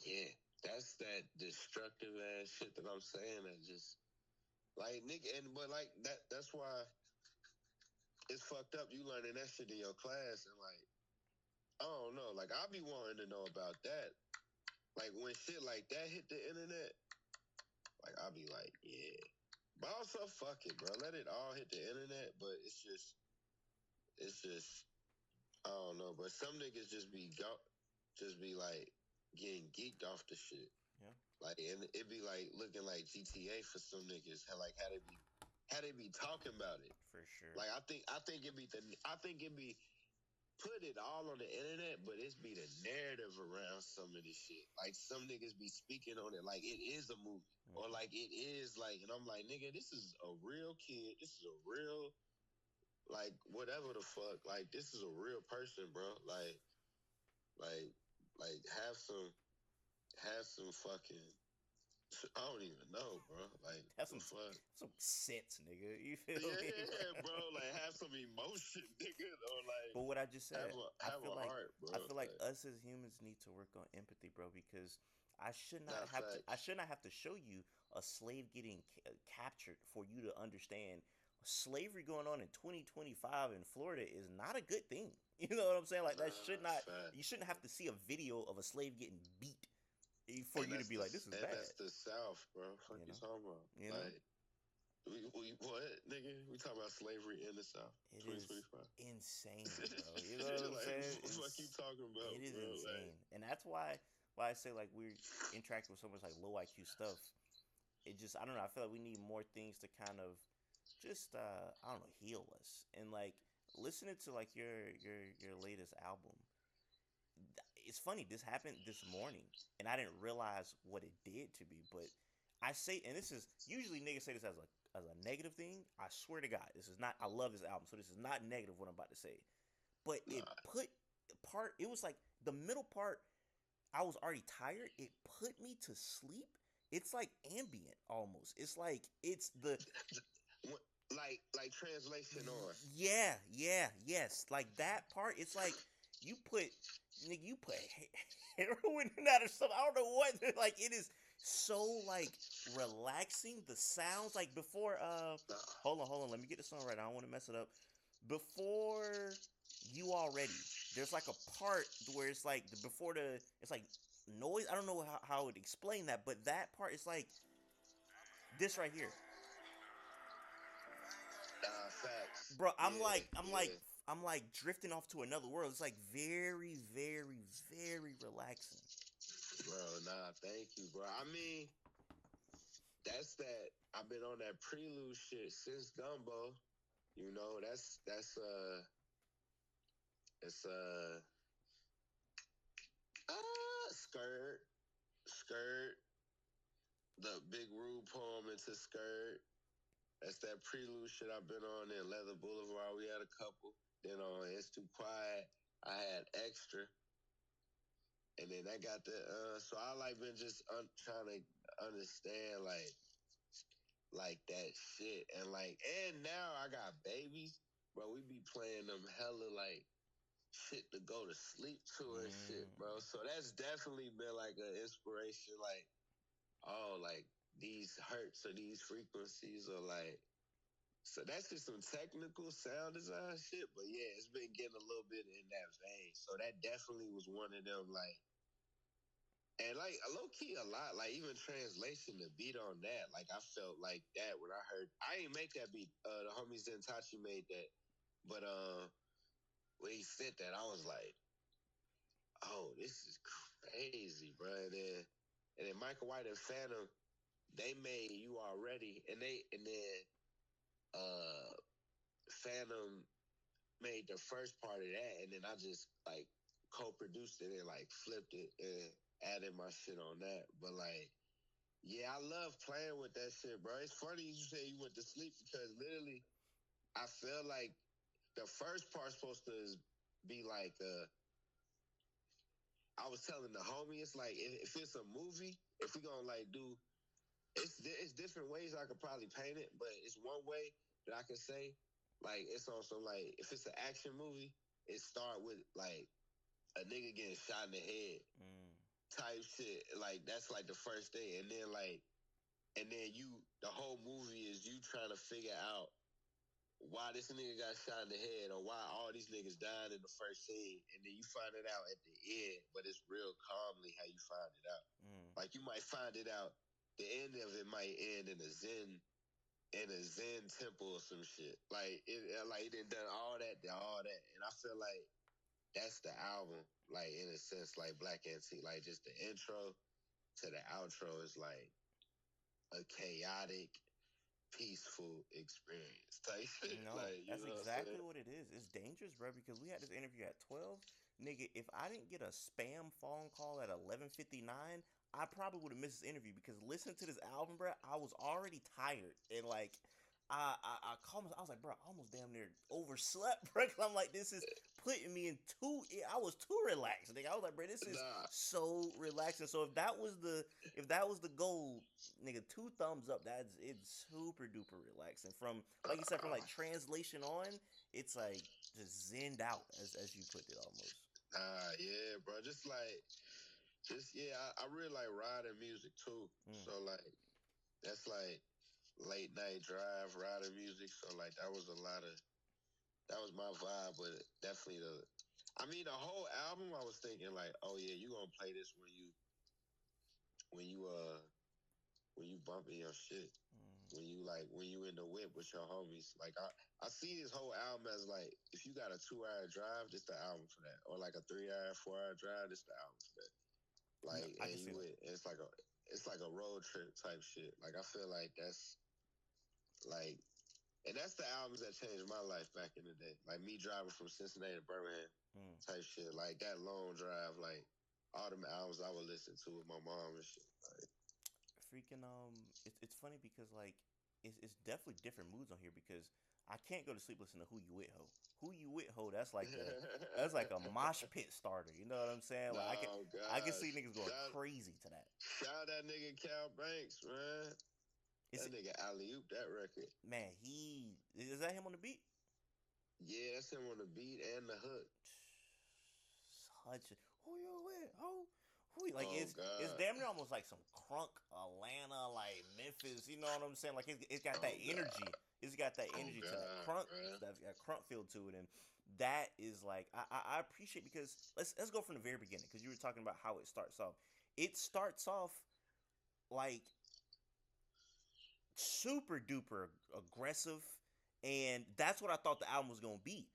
yeah, that's that destructive ass shit that I'm saying that just like nigga and but like that's why it's fucked up you learning that shit in your class and like I don't know, like I be wanting to know about that. Like when shit like that hit the internet, like I'll be like, yeah. But also fuck it, bro. Let it all hit the internet, but it's just I don't know, but some niggas just be like getting geeked off the shit. Yeah, Like and it be like looking like GTA for some niggas. How they be talking about it. for sure. Like I think it be put it all on the internet, but it's be the narrative around some of this shit. Like some niggas be speaking on it like it is a movie. Or Hmm. like it is like and I'm like, nigga, this is a real kid. This is a real like whatever the fuck. Like this is a real person, bro. Like like have some fucking I don't even know, bro. Like Have the fuck. some sense, nigga. You feel me, Yeah, bro? bro. Like have some emotion, nigga, or like But what I just said, have a heart, bro. I feel like Like us as humans need to work on empathy, bro, because not I facts. should not have to show you a slave getting captured for you to understand slavery going on in 2025 in Florida is not a good thing. You know what I'm saying? Like that should Nah, not you facts, shouldn't bro. have to see a video of a slave getting beat for you to be like this is And bad, that's the South, bro. Fuck you you know? talking about? You know? Like we what, nigga? We talking about slavery in the South, It is 2025. insane, bro. You know what I'm Like saying? what the fuck you talking about, It is bro? Like insane, and that's why I say like we interact with so much like low IQ stuff. It just I don't know. I feel like we need more things to kind of just I don't know heal us and like listening to like your latest album. It's funny. This happened this morning, and I didn't realize what it did to me. But I say, and this is usually niggas say this as a negative thing. I swear to God, this is not. I love this album, so this is not negative what I'm about to say. But it nah, put part. It was like the middle part. I was already tired. It put me to sleep. It's like ambient almost. It's like it's the like translation on. yeah, yeah, yes. Like that part, it's like you put nigga, you put heroin in that or something. I don't know what. Like it is so like relaxing. The sounds like before. Nah, Hold on. Let me get the song right. I don't want to mess it up. Before you already, there's like a part where it's like before the it's like noise. I don't know how I would explain that, but that part is like this right here. facts. Bro, Yeah, yeah. I'm like drifting off to another world. It's like very, very, very relaxing. Bro, nah, thank you, bro. I mean, that's that. I've been on that prelude shit since Gumbo. You know, it's skirt, skirt, the big rude poem into skirt. That's that prelude shit I've been on in Leather Boulevard. We had a couple. Then on It's Too Quiet, I had extra. And then I got the so I like been just trying to understand like that shit and now I got babies, bro. We be playing them hella like shit to go to sleep to and shit, Mm. bro. So that's definitely been like an inspiration. Like, oh, like these hertz or these frequencies are like So that's just some technical sound design shit. But yeah, it's been getting a little bit in that vein. So that definitely was one of them, like, and like a low key a lot, like even translation, the beat on that, like I felt like that when I heard. I ain't make that beat. The homie Zentachi made that, but when he said that, I was like, oh, this is crazy, bro. And then Michael White and Phantom, they made You Already, and then uh Phantom made the first part of that, and then I just like co-produced it and like flipped it and added my shit on that. But like, yeah, I love playing with that shit, bro. It's funny you say you went to sleep because literally, I feel like the first part's supposed to be like, I was telling the homie, it's like if it's a movie, if we gonna like do, it's different ways I could probably paint it, but it's one way that I can say, like it's on some like if it's an action movie, it start with like a nigga getting shot in the head type shit. Like that's like the first thing, and then the whole movie is you trying to figure out why this nigga got shot in the head or why all these niggas died in the first scene, and then you find it out at the end, but it's real calmly how you find it out. Like you might find it out, the end of it might end in a Zen temple or some shit. Like it done all that, and I feel like that's the album. Like in a sense, like Black Antique, like just the intro to the outro is like a chaotic, peaceful experience type shit. No, Like, you that's know what I'm exactly saying? what it is. It's dangerous, bro, because we had this interview at 12. Nigga, if I didn't get a spam phone call at 11:59, I probably would have missed this interview because listening to this album, bro, I was already tired. And like I called myself, I was like, bro, I almost damn near overslept, bro. Cause I'm like, this is putting me in I was too relaxed. Nigga. I was like, bro, this is Nah, so relaxing. So if that was the goal, nigga, 2 thumbs up. It's super duper relaxing. From like you said, from like translation on, it's like just zenned out as you put it almost. yeah, bro. Yeah, I really like riding music too. Mm. So like, that's like late night drive riding music. So like, that was my vibe, but definitely I mean, the whole album, I was thinking like, oh yeah, you gonna play this when you uh when you bumping your shit, Mm. when you in the whip with your homies. Like I see this whole album as like, if you got a 2 hour drive, this the album for that, or like a 3 hour, 4 hour drive, this the album for that. No, Like, I and can see that. it's like a road trip type shit. Like I feel like that's like, and that's the albums that changed my life back in the day. Like me driving from Cincinnati to Birmingham Mm. type shit. Like that long drive, like all them albums I would listen to with my mom and shit. Like, Freaking it's funny because like it's definitely different moods on here because I can't go to sleep listening to Who You With Ho. Who You With Ho, that's like a mosh pit starter. You know what I'm saying? Like oh I can gosh, see niggas going crazy to that. shout that nigga Cal Banks, man. It's That nigga alley oop that record. man, he is that him on the beat? Yeah, that's him on the beat and the hook. Such a, who you with? Who you, like Oh it's god. damn near almost like some crunk Atlanta, like Memphis, you know what I'm saying? Like it's got that Oh energy. god. It's got that Oh energy to god, man. that crunk feel to it, and that is like I appreciate because let's go from the very beginning because you were talking about how it starts off. It starts off like super duper aggressive, and that's what I thought the album was gonna be.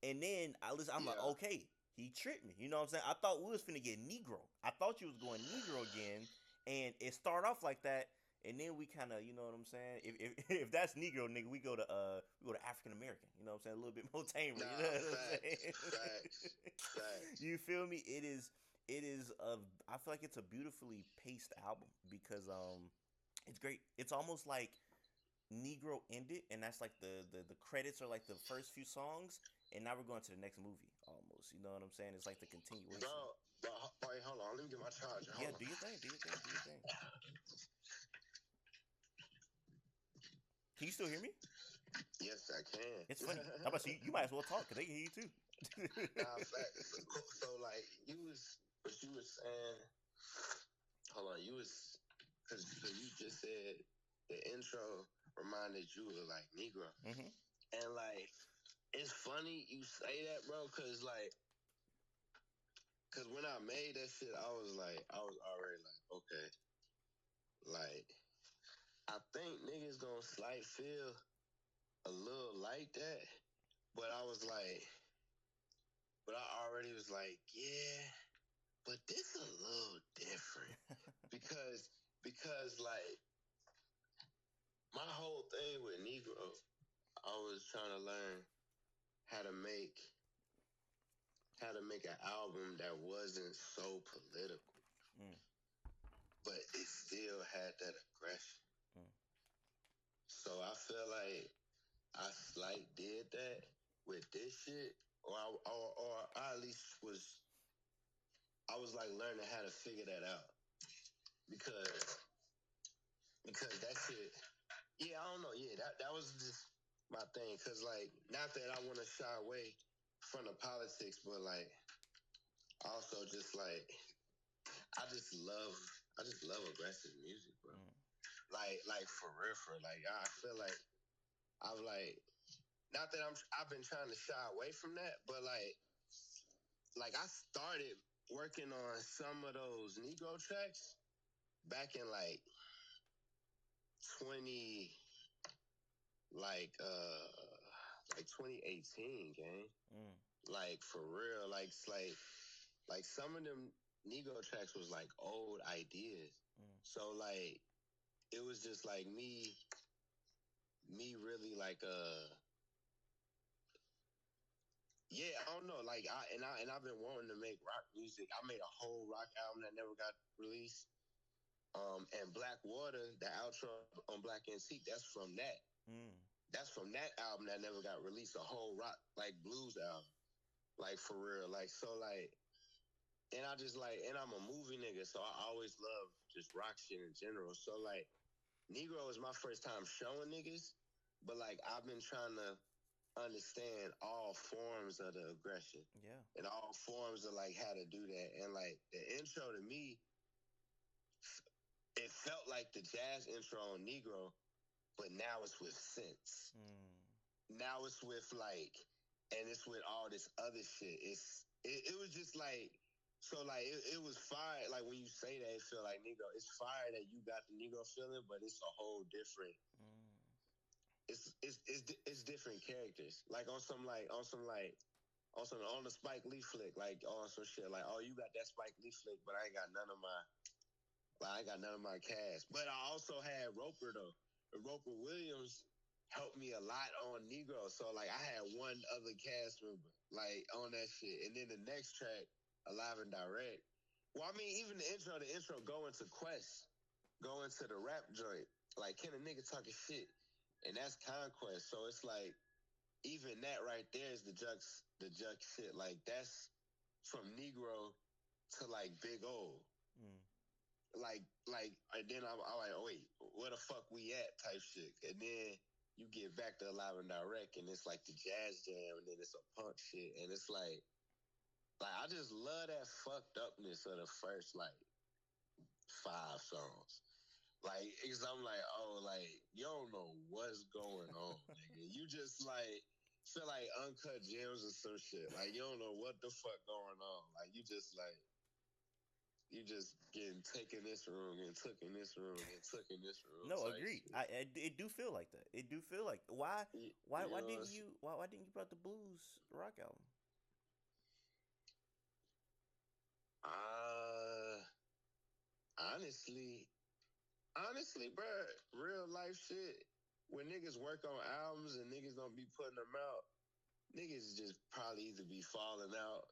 And then I'm like, Yeah. okay, he tricked me. You know what I'm saying? I thought we was finna get Negro. I thought you was going Negro again, and it started off like that, and then we kind of, you know what I'm saying? If that's Negro, nigga, we go to African American. You know what I'm saying? A little bit more tamer. You know Nah, what I'm facts, saying? facts. You feel me? It is a. I feel like it's a beautifully paced album because it's great. It's almost like Negro ended, and that's like the credits are like the first few songs, and now we're going to the next movie almost. You know what I'm saying? It's like the continuation. Bro, wait, hold on. Let me get my charger. Yeah, Hold on. do your thing, do your thing, do your thing. Can you still hear me? Yes, I can. It's funny. How about you? You might as well talk because they can hear you too. Nah, facts. So like, what you was saying. Hold on, because you just said the intro reminded you of like Negro. Mm-hmm. And like, it's funny you say that, bro, because when I made that shit, I was already like, okay, like, I think niggas gonna slight feel a little like that, but I was like, but I already was like, yeah, but this a little different because like my whole thing with Negro, I was trying to learn how to make an album that wasn't so political, Mm. but it still had that aggression. Mm. So I feel like I slight did that with this shit, or I at least I was like learning how to figure that out because that shit. Yeah, I don't know. Yeah, that was just my thing. Cause like, not that I want to shy away from the politics, but like, also just like, I just love aggressive music, bro. Mm. Like for real, like I feel like I've like, not that I've been trying to shy away from that, but like I started working on some of those Negro tracks back in like 20 like 2018, gang. Mm. Like for real, like some of them Negro tracks was like old ideas. Mm. So like it was just like me really like yeah, I don't know, like I've been wanting to make rock music. I made a whole rock album that never got released. And Black Water, the outro on Black Antique, that's from that. Mm. That's from that album that never got released. A whole rock like blues album, like for real. Like so, like, and I just like, and I'm a movie nigga, so I always love just rock shit in general. So like, Negro is my first time showing niggas, but like I've been trying to understand all forms of the aggression Yeah. and all forms of like how to do that. And like the intro to me, it felt like the jazz intro on Negro, but now it's with synths. Mm. Now it's with like, and it's with all this other shit. It was just like, so like it was fire. Like when you say that, it feel like Negro. It's fire that you got the Negro feeling, but it's a whole different. Mm. It's different characters. Like on the Spike Lee flick, like on some shit. Like, oh, you got that Spike Lee flick, but I ain't got none of my. Like, I ain't got none of my cast. But I also had Roper though. Roper Williams helped me a lot on Negro. So like I had one other cast member like on that shit. And then the next track, Alive and Direct. Well, I mean, even the intro go into Quest, go into the rap joint. Like, can a nigga talking shit? And that's Conquest. So it's like, even that right there is the jux shit. Like, that's from Negro to like Big O. Mm. And then I'm like, oh, wait, where the fuck we at type shit. And then you get back to Live and Direct, and it's like the jazz jam, and then it's a punk shit, and it's like I just love that fucked upness of the first like 5 songs. Like, because I'm like, oh, like you don't know what's going on, nigga. You just like feel like uncut gems or some shit. Like you don't know what the fuck going on. Like you just getting taken this room and took in this room and took in this room No, type agreed. shit. It do feel like that. It do feel like why You know, why didn't you put out the blues rock album? uh, honestly, bro, real life shit. When niggas work on albums and niggas don't be putting them out, niggas just probably either be falling out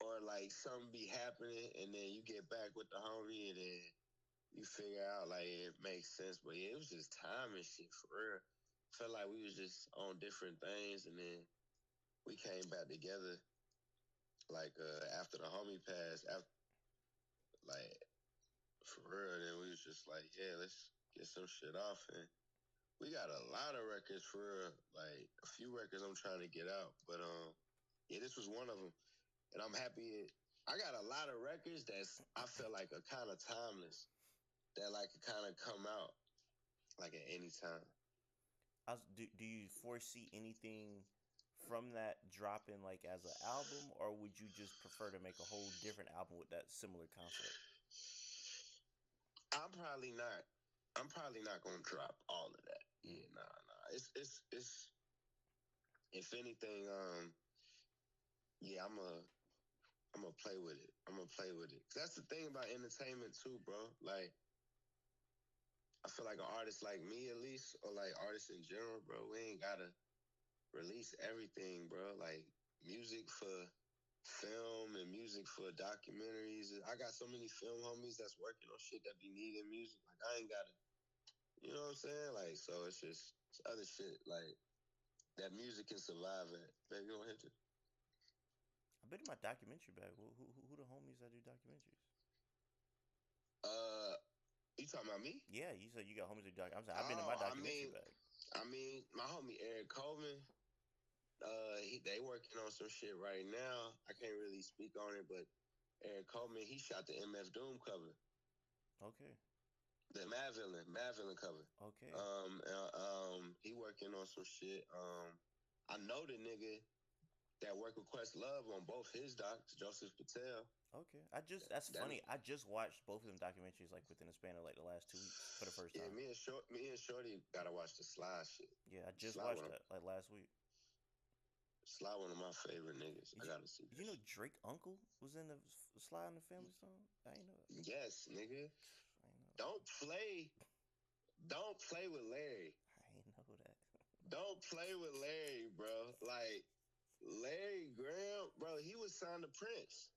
or like something be happening, and then you get back with the homie and then you figure out like it makes sense. But yeah, it was just time and shit for real. Felt like we was just on different things, and then we came back together like after the homie passed. After like for real, then we was just like, yeah, let's get some shit off. And we got a lot of records for real. Like a few records I'm trying to get out, but yeah, this was one of them, and I'm happy. I got a lot of records that's I feel like are kind of timeless, that like could kind of come out like at any time. Do you foresee anything from that dropping like as an album, or would you just prefer to make a whole different album with that similar concept? I'm probably not. I'm probably not gonna drop all of that. Mm. Yeah, nah. It's. If anything, yeah, I'm gonna play with it. I'm gonna play with it. That's the thing about entertainment too, bro. Like, I feel like an artist like me, at least, or like artists in general, bro. We ain't gotta release everything, bro. Like music for film and music for documentaries. I got so many film homies that's working on shit that be needing music. Like I ain't gotta, you know what I'm saying? Like so, it's other shit like that music can survive at. Baby, you don't hit it. I bet in my documentary bag. Who the homies that do documentaries? Uh, you talking about me? Yeah, you said you got homies that do I'm saying I've been in Oh, my documentary bag. my homie Eric Coleman. They working on some shit right now. I can't really speak on it, but Eric Coleman, he shot the MF Doom cover, Okay. the Mad Villain cover. Okay. He working on some shit. I know the nigga that work with Questlove on both his docs, Joseph Patel. Okay. That's funny. I just watched both of them documentaries like within the span of like the last 2 weeks for the first Yeah, time. me and Shorty gotta watch the Sly shit. Yeah, I just Sly watched that like last week. Sly one of my favorite niggas. I gotta see Did this. you know Drake uncle was in the Sly and the Family Stone? I ain't know that. Yes, nigga. I ain't know. Don't play. Don't play with Larry. I ain't know that. Don't play with Larry, bro. Like Larry Graham, bro. He was signed to Prince.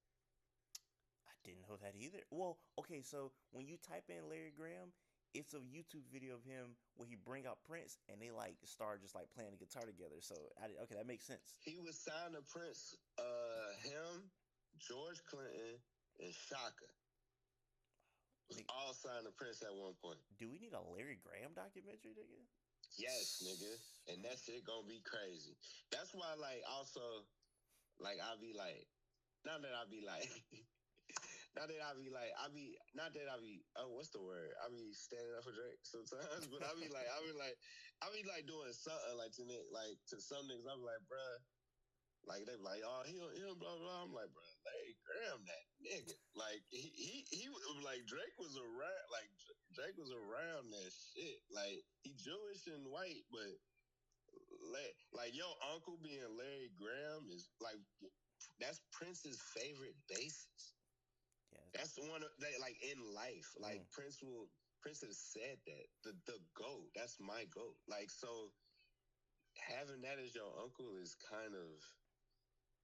I didn't know that either. Well, okay, so when you type in Larry Graham, it's a YouTube video of him where he bring out Prince and they like start just like playing the guitar together. So okay, that makes sense. He was signed to Prince. Him, George Clinton, and Shaka was all signed to Prince at one point. Do we need a Larry Graham documentary, nigga? Yes, nigga. And that shit gonna be crazy. That's why, like, also, like, I be like, not that I be like, not that I be like, not that I be, oh, what's the word? I be standing up for Drake sometimes, but I be like doing something like to some niggas. I be like, bruh, like they be like, oh, he blah blah. I'm like, bro, Larry Graham, that nigga. Like he like Drake was around. Like Drake was around that shit. Like he Jewish and white, but like your uncle being Larry Graham is like that's Prince's favorite bassist. Yeah, that's the one that like in life. Like Prince has said that the GOAT. That's my GOAT. Like so, having that as your uncle is kind of.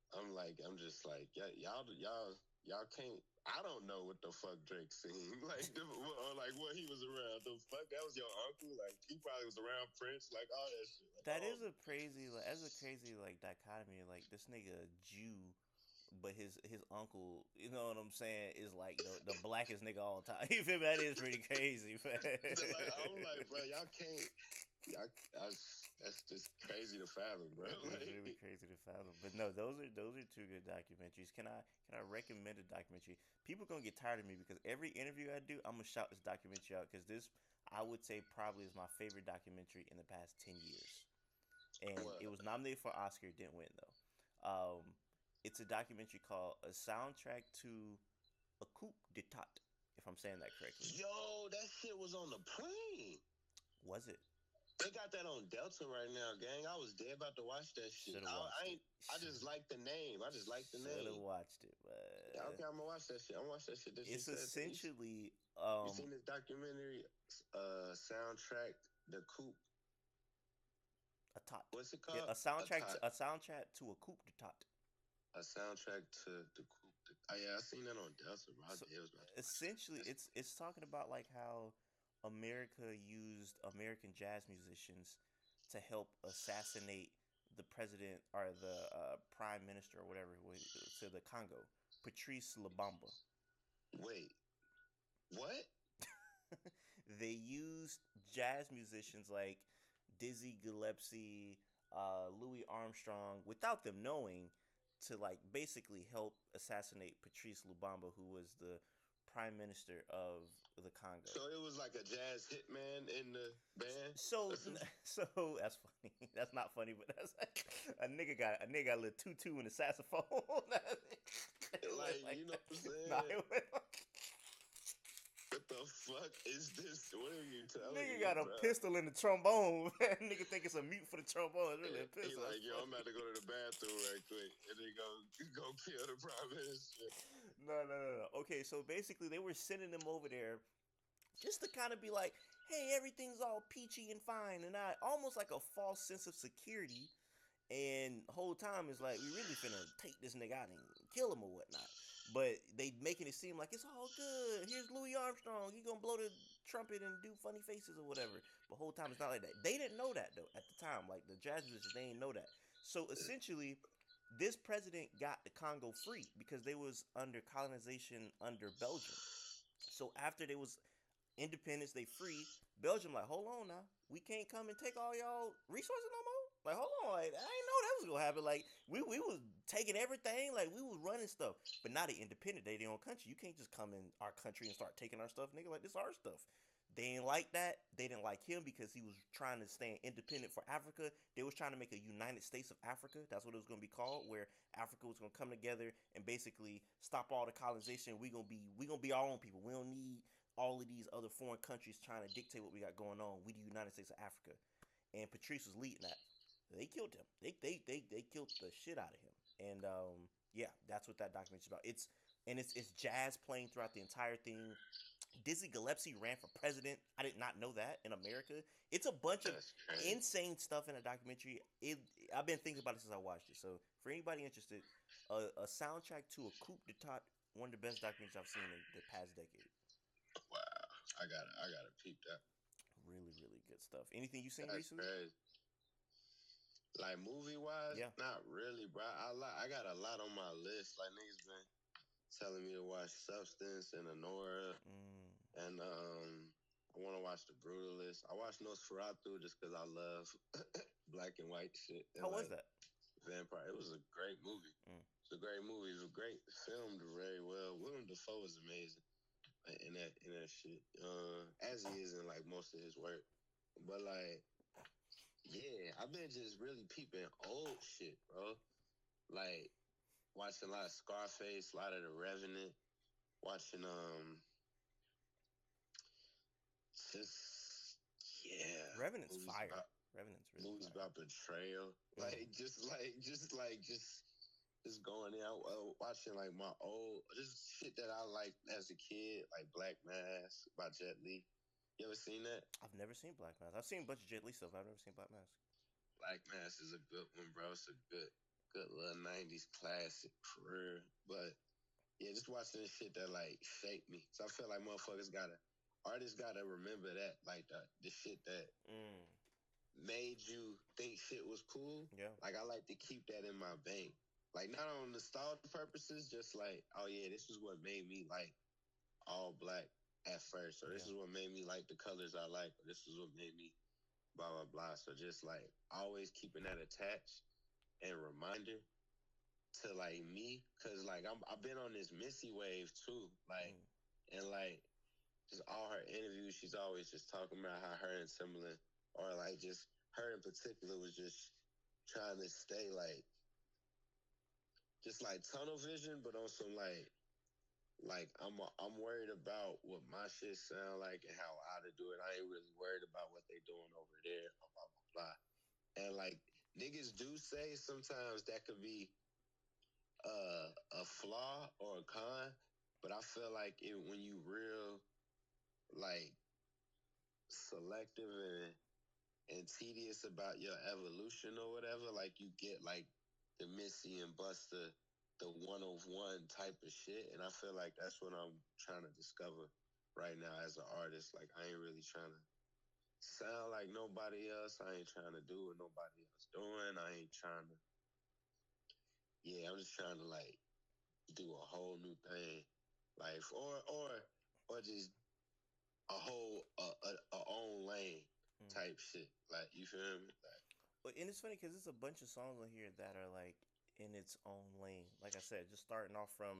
I'm just like, y'all can't. I don't know what the fuck Drake seen, or like what he was around. The fuck, that was your uncle. Like he probably was around Prince, like all that shit. Like, that is a crazy, like, that's a crazy like dichotomy. Like this nigga a Jew, but his uncle, you know what I'm saying, is like the blackest nigga all time. You feel me? That is pretty crazy, man. I'm like, bro, y'all can't. That's just crazy to fathom, bro. It's really crazy to fathom. But no, those are two good documentaries. Can I recommend a documentary? People gonna get tired of me because every interview I do, I'm gonna shout this documentary out because this I would say probably is my favorite documentary in the past 10 years, and it was nominated for Oscar. It didn't win though. It's a documentary called A Soundtrack to a Coupe d'Etat, if I'm saying that correctly. Yo, that shit was on the plane. Was it? They got that on Delta right now, gang. I was dead about to watch that shit. I just like the name. I just like the name. Should have watched it, but yeah, okay, I'm gonna watch that shit. I'm gonna watch that shit. It's essentially you seen this documentary soundtrack the coupe a tot. What's it called? Yeah, a soundtrack to a coupe d'etat. A soundtrack to the coupe. Oh yeah, I seen that on Delta, bro. So essentially, it's talking about like how America used American jazz musicians to help assassinate the president or the prime minister or whatever to the Congo, Patrice Lumumba. Wait, what? They used jazz musicians like Dizzy Gillespie, Louis Armstrong, without them knowing, to like basically help assassinate Patrice Lumumba, who was the prime minister of the Congo. So it was like a jazz hitman in the band. So so that's funny. That's not funny, but that's a nigga got a little tutu in the saxophone. It was Like, you know what I'm nah, saying? it was What the fuck is this? What are you telling nigga me, got a bro? pistol in the trombone. Nigga think it's a mute for the trombone. It's really a He pistol. like, That's yo, I'm funny. about to go to the bathroom right quick, and then go kill the prime minister. No. Okay, so basically they were sending them over there just to kind of be like, hey, everything's all peachy and fine, and I almost like a false sense of security. And the whole time is like, we really finna take this nigga out and kill him or whatnot. But they making it seem like it's all good. Here's Louis Armstrong. He gonna blow the trumpet and do funny faces or whatever. But the whole time it's not like that. They didn't know that though at the time. Like the jazz musicians, they didn't know that. So essentially, this president got the Congo free because they was under colonization under Belgium. So after they was independence, they free. Belgium like, hold on now, we can't come and take all y'all resources no more. Like, hold on, like I didn't know that was gonna happen. Like we was taking everything, like we was running stuff. But now they independent, they their own country. You can't just come in our country and start taking our stuff, nigga. Like this is our stuff. They didn't like that. They didn't like him because he was trying to stay independent for Africa. They was trying to make a United States of Africa. That's what it was gonna be called, where Africa was gonna come together and basically stop all the colonization. We gonna be our own people. We don't need all of these other foreign countries trying to dictate what we got going on. We the United States of Africa. And Patrice was leading that. They killed him. They killed the shit out of him. And yeah, that's what that documentary's about. It's jazz playing throughout the entire thing. Dizzy Gillespie ran for president. I did not know that in America. It's a bunch of That's crazy. insane stuff in a documentary. I've been thinking about it since I watched it. So for anybody interested, a soundtrack to a coup d'etat, one of the best documentaries I've seen in the past decade. Wow, I gotta peep that. Really, really good stuff. Anything you seen That's recently? crazy. Like movie wise, Yeah. not really, bro. I got a lot on my list. Like niggas been telling me to watch Substance and Anora, Mm. and I want to watch The Brutalist. I watched Nosferatu just because I love black and white shit and How was like that? vampire. It was a great movie. Mm. It's a great movie. It was great, filmed very well. Willem Dafoe is amazing in that shit. As he is in like most of his work. But like, yeah, I've been just really peeping old shit, bro. Like watching a lot of Scarface, a lot of The Revenant, watching just yeah, Revenant's movies fire. about Revenant's really movies fire. about betrayal, Mm. like just going in, watching like my old just shit that I liked as a kid, like Black Mass by Jet Li. You ever seen that? I've never seen Black Mask. I've seen a bunch of Jet Li stuff. I've never seen Black Mask. Black Mass is a good one, bro. It's a good little '90s classic for real. But yeah, just watching this shit that like shaped me. So I feel like artists gotta remember that, like the shit that Mm. made you think shit was cool. Yeah. Like I like to keep that in my bank. Like not on nostalgia purposes, just like, oh yeah, this is what made me like all black at first, or this Yeah. is what made me like the colors I like, or this is what made me blah blah blah. So just like always keeping that attached and reminder to like me, cause like I've been on this Missy wave too, like Mm. and like just all her interviews, she's always just talking about how her and Timbaland, or like just her in particular, was just trying to stay like just like tunnel vision, but on some like I'm worried about what my shit sound like and how I to do it. I ain't really worried about what they doing over there, blah blah blah blah. And like niggas do say sometimes that could be a flaw or a con, but I feel like when you real like selective and tedious about your evolution or whatever, like you get like the Missy and Busta, the 101 type of shit. And I feel like that's what I'm trying to discover right now as an artist. Like I ain't really trying to sound like nobody else. I ain't trying to do what nobody else doing. I ain't trying to, yeah, I'm just trying to like do a whole new thing. Like, or just a whole, a own lane Mm. type shit. Like, you feel me? Like, But and it's funny because there's a bunch of songs on here that are like in its own lane. Like I said, just starting off from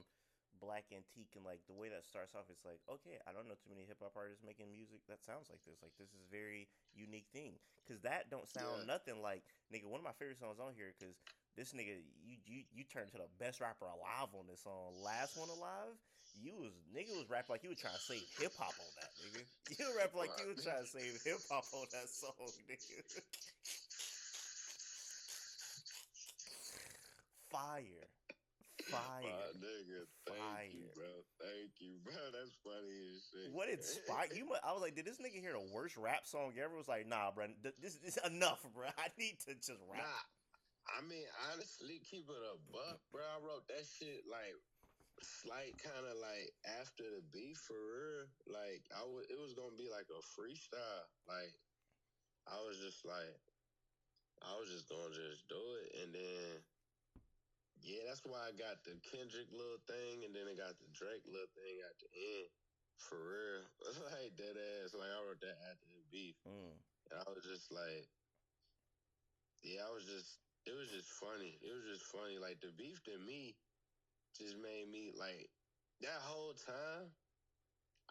Black Antique, and like the way that starts off, it's like, okay, I don't know too many hip hop artists making music that sounds like this. Like this is a very unique thing, cause that don't sound Yeah. nothing like nigga. One of my favorite songs on here, cause this nigga, you turned to the best rapper alive on this song. Last one alive, you was nigga was rapping like you was trying to save hip hop on that nigga. You rapping like you was trying to save hip hop on that song, nigga. Fire. My Fire. nigga, thank you, Fire. bro. Thank you, bro. That's funny as shit. What inspired you? I was like, did this nigga hear the worst rap song ever? Was like, nah, bro, this is enough, bro. I need to just rap. Nah, I mean, honestly, keep it a buck, bro. I wrote that shit like slight kind of like after the beef for real. Like it was gonna be like a freestyle. Like I was just like, I was just gonna just do it, and then yeah, that's why I got the Kendrick little thing, and then I got the Drake little thing at the end. For real, like that ass. Like I wrote that after the beef, and I was just like, yeah, I was just. It was just funny. It was just funny. Like the beef to me just made me like that whole time.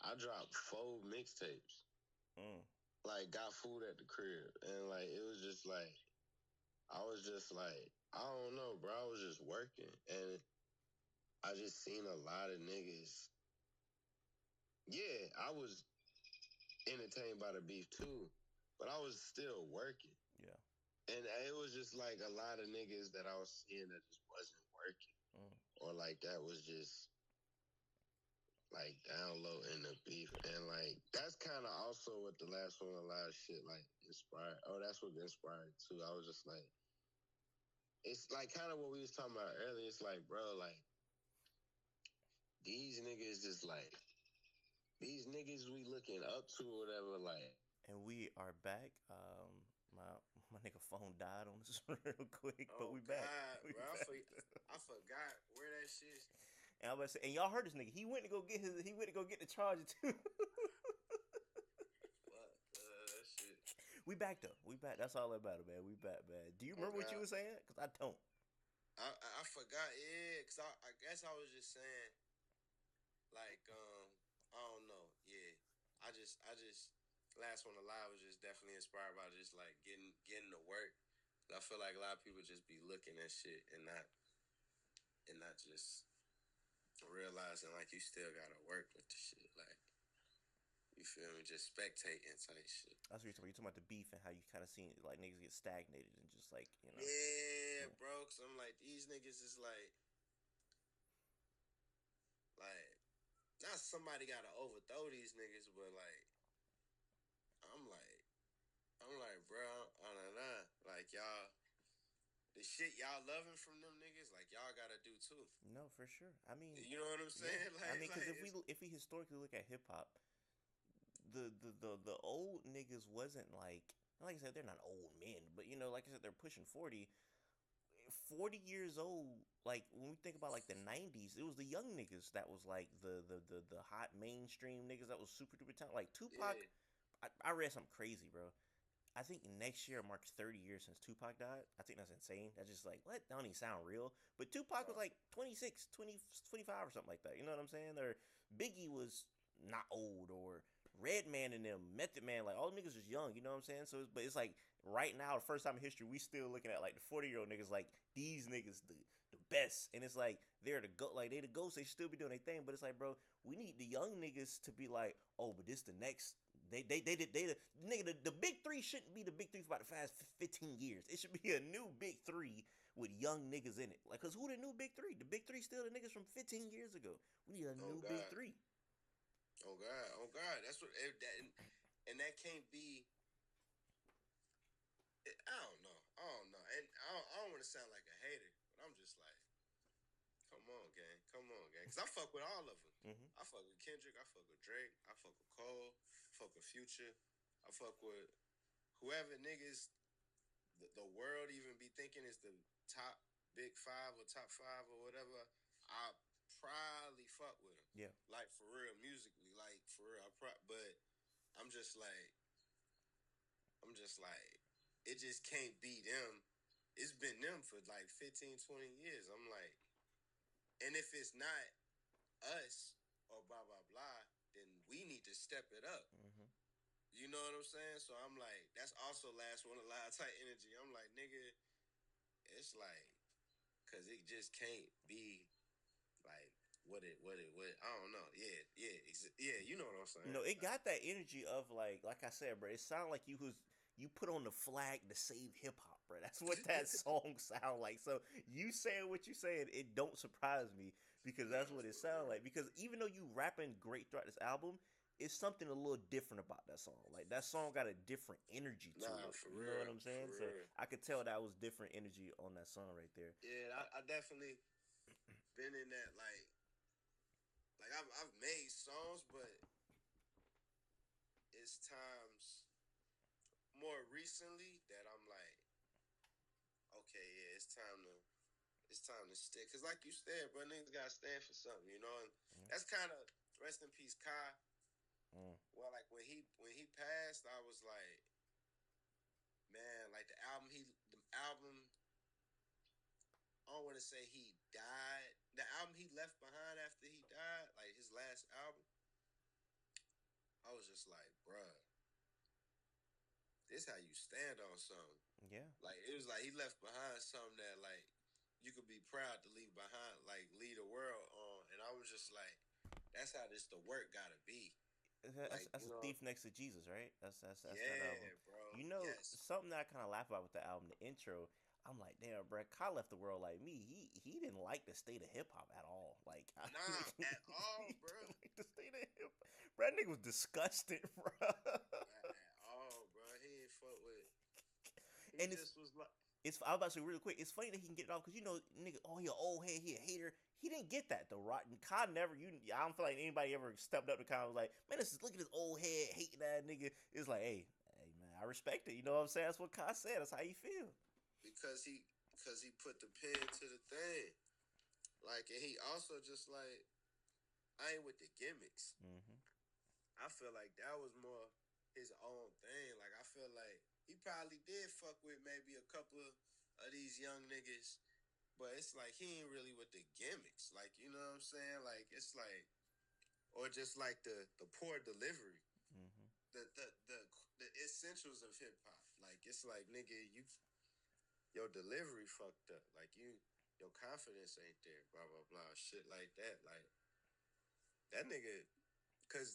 I dropped 4 mixtapes. Like got food at the crib, and like it was just like I was just like I don't know, bro. I was just working, and I just seen a lot of niggas. Yeah, I was entertained by the beef too, but I was still working. Yeah. And it was just like a lot of niggas that I was seeing that just wasn't working, or like that was just like down low in the beef, and like that's kind of also what the last one, a lot of shit like inspired. Oh, that's what inspired too. I was just like, it's like kind of what we was talking about earlier. It's like, bro, like these niggas just like these niggas we looking up to or whatever, like. And we are back. My my nigga phone died on us real quick, but we back. We Bro, back. I forgot where that shit. And I was say, and y'all heard this nigga. He went to go get the charger too. What that shit? We back though. We back. That's all about it, man. We back, man. Do you remember what you were saying? Cause I don't. I forgot. Yeah, cause I guess I was just saying, like, I don't know. Yeah, I just last one alive was just definitely inspired by just like getting to work. I feel like a lot of people just be looking at shit and not just realizing like you still gotta work with the shit. Like, you feel me? Just spectating type shit. That's what you're talking about. You're talking about the beef and how you kind of seen it, like niggas get stagnated and just like, you know. Yeah, bro. Cause I'm like, these niggas is like not somebody gotta overthrow these niggas, but like I'm like, bro, like y'all, the shit y'all loving from them niggas, like y'all gotta do too. No, for sure. I mean, You know what I'm saying? yeah. I mean, because like if we historically look at hip hop, the old niggas wasn't like I said, they're not old men, but you know, like I said, they're pushing 40. 40 years old, like when we think about like the 90s, it was the young niggas that was like the hot mainstream niggas that was super duper talented. Like Tupac, yeah. I read something crazy, bro. I think next year marks 30 years since Tupac died. I think that's insane. That's just like, what? That don't even sound real. But Tupac was like 26, 20, 25 or something like that. You know what I'm saying? Or Biggie was not old, or Redman and them, Method Man, like all them niggas was young, you know what I'm saying? So, but it's like right now, the first time in history, we still looking at like the 40-year-old niggas, like these niggas the best, and it's like they're the go, like they the ghosts, they should still be doing their thing, but it's like, bro, we need the young niggas to be like, oh, but this the next. They nigga, the big three shouldn't be the big three for about the past 15 years. It should be a new big three with young niggas in it. Like, cause who the new big three? The big three still the niggas from 15 years ago. We need a new big three. Oh God, that's what and that can't be. I don't know, and I don't want to sound like a hater, but I'm just like, come on, gang, cause I fuck with all of them. I fuck with Kendrick, I fuck with Drake, I fuck with Cole, I fuck with Future, I fuck with whoever niggas the world even be thinking is the top big five or top five or whatever. I probably fuck with them. Yeah, like for real, musically, like for real. But I'm just like, it just can't be them. It's been them for like 15, 20 years. I'm like, and if it's not, us or blah blah blah, then we need to step it up. Mm-hmm. You know what I'm saying? So I'm like, that's also last one alive type energy. I'm like, nigga, it's like, cause it just can't be like what I don't know. Yeah. You know what I'm saying? No, it Like, got that energy of like I said, bro. It sounded like you put on the flag to save hip hop, bro. That's what that song sound like. So you saying what you saying, it don't surprise me because that's nah, what it for sounds real. like. Because even though you rapping great throughout this album, it's something a little different about that song. Like that song got a different energy to Nah, it. for You know what real, I'm for saying? So real. I could tell that was different energy on that song right there. Yeah, I definitely been in that like I've made songs, but it's times more recently that I'm like, okay, yeah, it's time to stick. Cause like you said, bro, niggas gotta stand for something, you know. And Mm, that's kind of rest in peace, Kai. mm, Well, like when he passed, I was like, man, like the album. I don't want to say he died. The album he left behind after he died, like his last album, I was just like, bruh, this how you stand on something. yeah. Like it was like he left behind something that like you could be proud to leave behind, like lead the world on. And I was just like, that's how this the work gotta be. Like, That's you a know, thief next to Jesus, right? That's that album. yeah, bro. You know Yes. something that I kind of laugh about with the album, the intro. I'm like, damn, bro. Kyle left the world like me. He didn't like the state of hip hop at all. Like, Nah, he at all, bro. didn't like the state of hip. Bro, that nigga was disgusted, bro. At all, bro. He ain't fuck with. He And just was like, it's I was about to say really quick. It's funny that he can get it off because you know, nigga, oh he an old head, he a hater. He didn't get that though. Rotten Kyle never. I don't feel like anybody ever stepped up to Kyle and was like, man, look at this old head hating that nigga. It's like, hey man, I respect it. You know what I'm saying? That's what Kyle said. That's how you feel. because he put the pen to the thing. Like, and he also just like, I ain't with the gimmicks. Mm-hmm. I feel like that was more his own thing. Like, I feel like he probably did fuck with maybe a couple of these young niggas, but it's like he ain't really with the gimmicks. Like, you know what I'm saying? Like, it's like, or just like the poor delivery, Mm-hmm. the the the, the essentials of hip hop. Like, it's like, nigga, your delivery fucked up. Like, your confidence ain't there. Blah blah blah. Shit like that. Like that nigga. Cause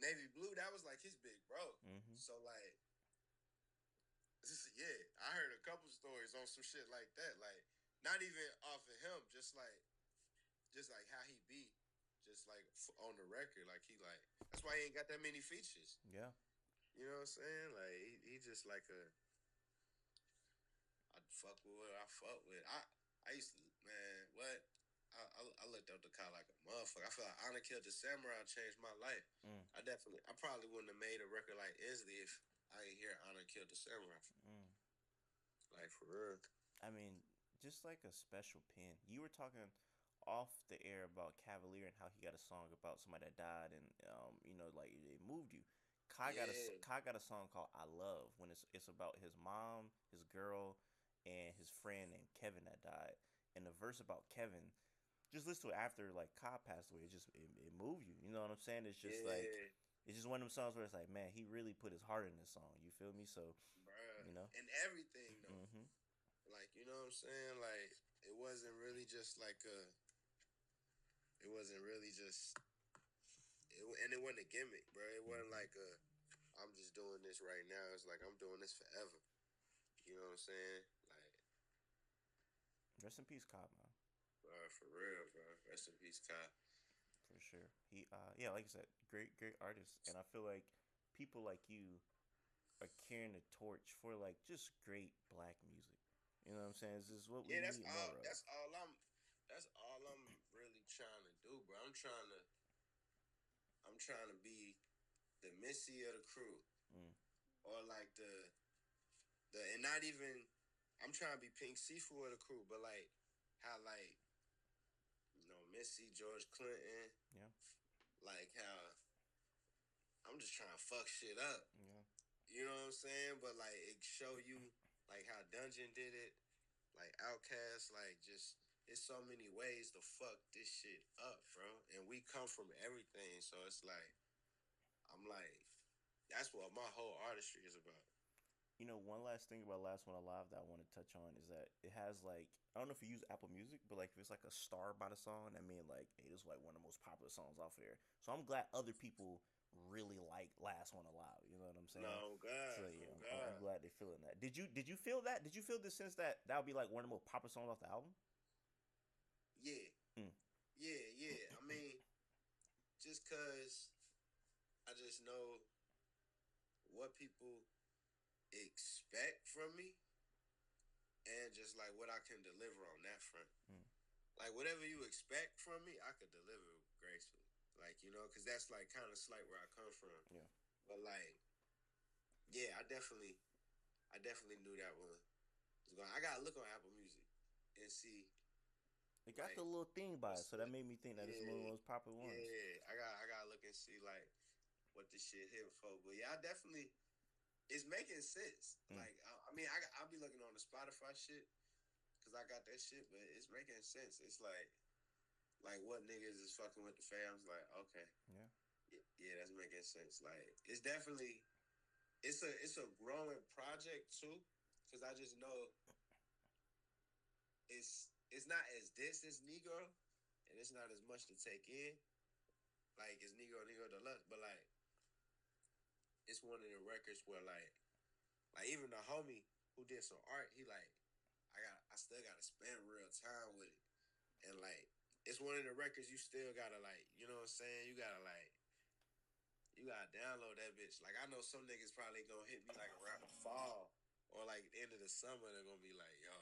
Navy Blue, that was like his big bro. Mm-hmm. So like, yeah, I heard a couple stories on some shit like that. Like, not even off of him, just like how he be, just like on the record. Like he like that's why he ain't got that many features. Yeah. You know what I'm saying? Like he just like I fuck with what I fuck with. I used to, man, what? I looked up the car like a motherfucker. I feel like Honor Killed the Samurai changed my life. Mm. I probably wouldn't have made a record like Inslee if I ain't hear Honor Killed the Samurai. Mm. Like, for real. I mean, just like a special pin. You were talking off the air about Cavalier and how he got a song about somebody that died, and you know, like it moved you. Yeah. Kai got a song called "I Love" when it's about his mom, his girl, and his friend named Kevin that died. And the verse about Kevin, just listen to it after like Kai passed away. It moved you. You know what I'm saying? It's just like Yeah. it's just one of them songs where it's like, man, he really put his heart in this song. You feel me? So Bruh. you know. And everything, though. Mm-hmm. Like, you know what I'm saying? Like, it wasn't really just like it wasn't really just, and it wasn't a gimmick, bro. It wasn't Mm-hmm. like I'm just doing this right now. It's like, I'm doing this forever. You know what I'm saying? Like, Rest in peace, Cobb, man. for real, bro. Rest in peace, Kai. For sure. He yeah, like I said, great artist. And I feel like people like you are carrying the torch for like just great black music. You know what I'm saying? This is what we Yeah, need more of. that's all I'm really trying to do, bro. I'm trying to be the Missy of the crew. Mm. Or like and not even, I'm trying to be Pink Siifu of the crew, but like how like, you know, Missy, George Clinton, Yeah. like how I'm just trying to fuck shit up. Yeah. You know what I'm saying? But like it show you like how Dungeon did it, like Outkast, like just it's so many ways to fuck this shit up, bro. And we come from everything, so it's like I'm like, that's what my whole artistry is about. You know, one last thing about Last One Alive that I want to touch on is that it has like, I don't know if you use Apple Music, but like if it's like a star by the song, that mean like it is like one of the most popular songs off there. So I'm glad other people really like Last One Alive. You know what I'm saying? No, God, So yeah, oh I'm God. glad they're feeling that. Did you feel that? Did you feel the sense that that would be like one of the most popular songs off the album? Yeah, Mm. yeah. I mean, just cause I just know what people expect from me and just like what I can deliver on that front. Mm. Like whatever you expect from me, I could deliver gracefully. Like, you know, because that's like kind of slight where I come from. Yeah. But like, yeah, I definitely knew that one was going. I gotta look on Apple Music and see It got the like little thing by it, what's so that made me think that it's one of the yeah, most popular ones. yeah. I gotta look and see like what this shit hit for. But yeah, I definitely it's making sense. Mm. Like I mean, I'll be looking on the Spotify shit because I got that shit, but it's making sense. It's like what niggas is fucking with the fams. Like okay, Yeah. yeah, that's making sense. Like it's definitely it's a growing project too, because I just know it's not as dense as Negro, and it's not as much to take in. Like it's Negro Deluxe, but like it's one of the records where like even the homie who did some art, he like I still gotta spend real time with it, and like it's one of the records you still gotta like you know what I'm saying. You gotta download that bitch. Like I know some niggas probably gonna hit me like around the fall or like the end of the summer. They're gonna be like, yo,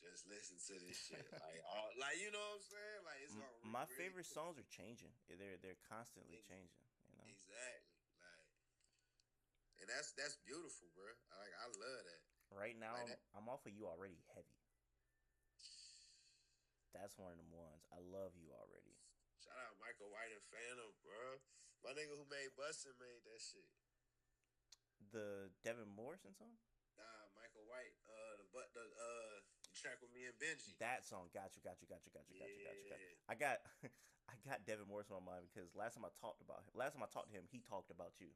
just listen to this shit. Like all like you know what I'm saying. Like it's gonna My really favorite songs are changing. They're constantly changing. You know. exactly like, and that's beautiful, bro. Like I love that. Right now, Like I'm that. I'm off of You Already heavy. That's one of them ones. I love You Already. Shout out Michael White and Phantom, bro. My nigga who made Bustin' made that shit. The Devin Morrison song. Nah, Michael White. The track with me and Benji. That song, got you. Yeah. I got, I got Devin Morrison on my mind because last time I talked to him, he talked about you,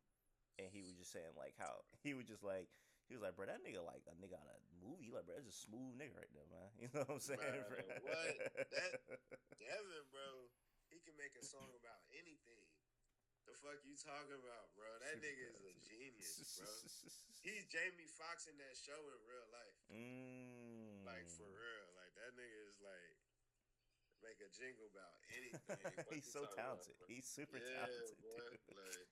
and he was just saying like how he was just like he was like, bro, that nigga like a nigga on a movie, like bro, that's a smooth nigga right there, man. You know what I'm saying, Man, bro? what? That Devin, bro, he can make a song about anything. The fuck you talking about, bro? That Super nigga is a talented. genius, bro. He's Jamie Foxx in that show in real life. Like for mm. real. Like that nigga is like make a jingle about anything. Fuck He's you so talking about, talented. bro? He's super Yeah, talented, boy. Like dude.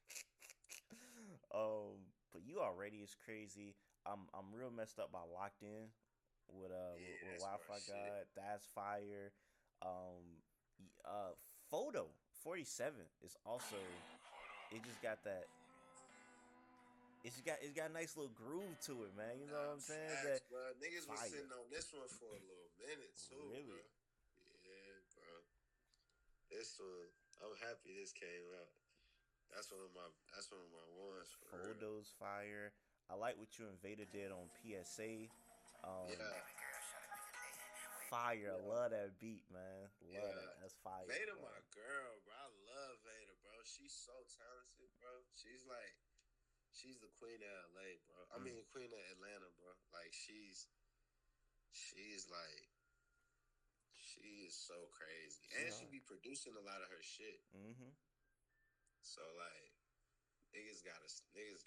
But You Already is crazy. I'm real messed up by Locked In yeah, with that's my Wi-Fi shit. God. That's fire. Um, uh, Photo 47 is also. It just got that. It's got a nice little groove to it, man. You know what Nah, I'm saying? facts, That bro. Niggas was fire, sitting on this one for a little minute too, bro. really. Yeah, bro. This one, I'm happy this came out. That's one of my ones for real. Photos fire. I like what you and Vader did on PSA. Um, Yeah, fire. I yeah, love that beat, man. Love yeah. that. That's fire, Veda, bro. my girl, bro. I love Veda, bro. She's so talented, bro. She's the queen of LA, bro. I Mm, mean, queen of Atlanta, bro. Like she's like she is so crazy, she and she hard. be producing a lot of her shit. Mm-hmm. So like niggas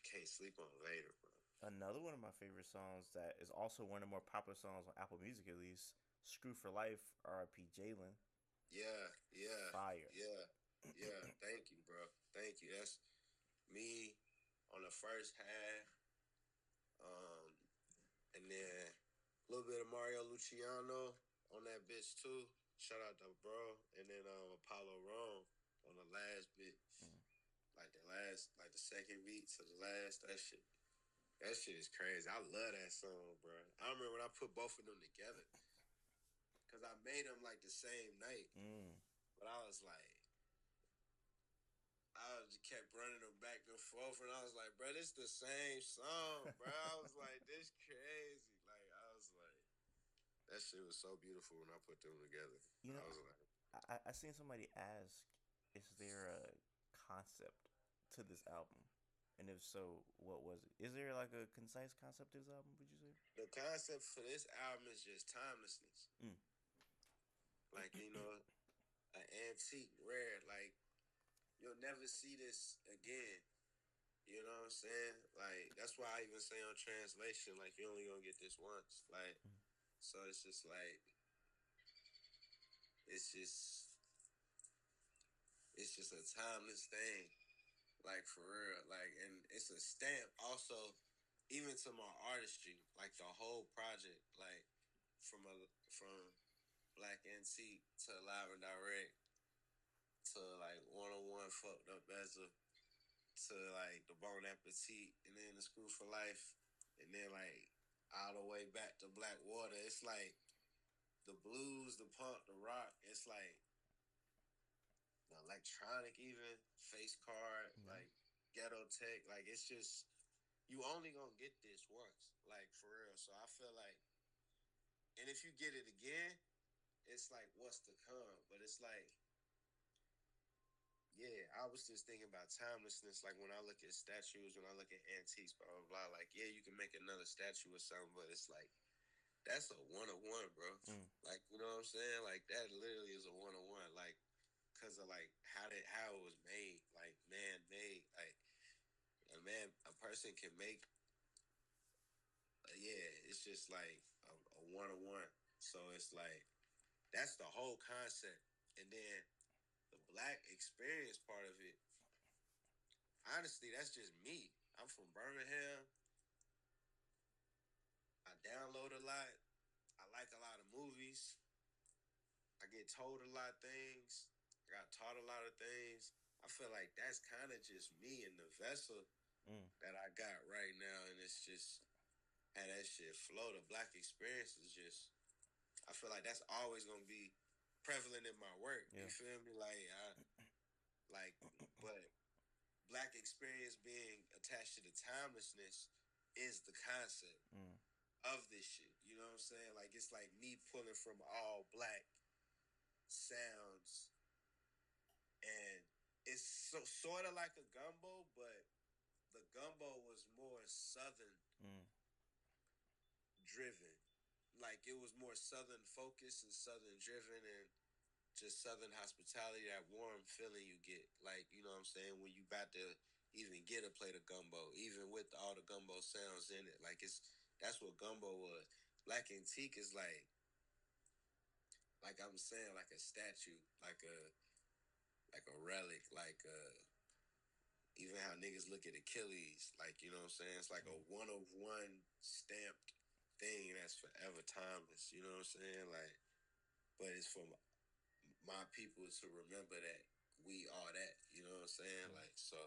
can't sleep on Vader, bro. Another one of my favorite songs that is also one of the more popular songs on Apple Music, at least. Screw for Life, R.I.P. Jalen. Yeah, yeah, Fire. yeah, yeah. Thank you, bro. Thank you. That's me on the first half. And then a little bit of Mario Luciano on that bitch too. Shout out to bro. And then Apollo Rome on the last bit. Mm. Like the second beat to the last. That shit is crazy. I love that song, bro. I remember when I put both of them together. Cause I made them like the same night. Mm. But I was like, I just kept running them back and forth, and I was like, bro, this the same song, bro. I was like, this crazy. Like, I was like, that that shit was so beautiful when I put them together. You know, I was like, I seen somebody ask, "Is there a concept to this album?" And if so, what was it? Is there like a concise concept to this album? Would you say? the concept for this album is just timelessness. Mm. Like, an antique, rare. Like, you'll never see this again. You know what I'm saying? Like, that's why I even say on translation, like, you only gonna get this once. Like, Mm. so it's just like, it's just, it's just a timeless thing. Like, for real. Like, and it's a stamp also, even to my artistry, like the whole project, like, from Black Antique to Live and Direct to like 101 Fucked Up Bezel to like the Bon Appetit and then the Screw for Life and then like all the way back to Black Water. It's like the blues, the punk, the rock. It's like the electronic, even face card, Yeah. like ghetto tech. Like it's just you only gonna get this once, like for real. So I feel like, and if you get it again, it's like what's to come. But it's like, yeah, I was just thinking about timelessness. Like when I look at statues, when I look at antiques, blah blah blah. Like yeah, you can make another statue or something, but it's like that's a one of one, bro. Mm. Like you know what I'm saying? Like that literally is a one of one. Like because of like how it was made, like man made. Like a person can make. Yeah, it's just like a one of one. So it's like that's the whole concept, and then the black experience part of it. Honestly, that's just me. I'm from Birmingham. I download a lot. I like a lot of movies. I get told a lot of things. I got taught a lot of things. I feel like that's kind of just me and the vessel Mm. that I got right now, and it's just how that shit flow. The black experience is just. I feel like that's always gonna be prevalent in my work. Yeah. You feel me? Like, but black experience being attached to the timelessness is the concept Mm. of this shit. You know what I'm saying? Like it's like me pulling from all black sounds, and it's sort of like a gumbo, but the gumbo was more southern Mm. driven. Like it was more southern focused and southern driven, and just southern hospitality, that warm feeling you get. Like you know what I'm saying when you about to even get a plate of gumbo, even with all the gumbo sounds in it. Like that's what gumbo was. Black Antique is like I'm saying, like a statue, like a relic, like even how niggas look at Achilles, like you know what I'm saying. It's like a Mm. one of one stamped thing that's forever timeless. You know what I'm saying? Like, but it's for my people to remember that we are that. You know what I'm saying? Mm. Like, so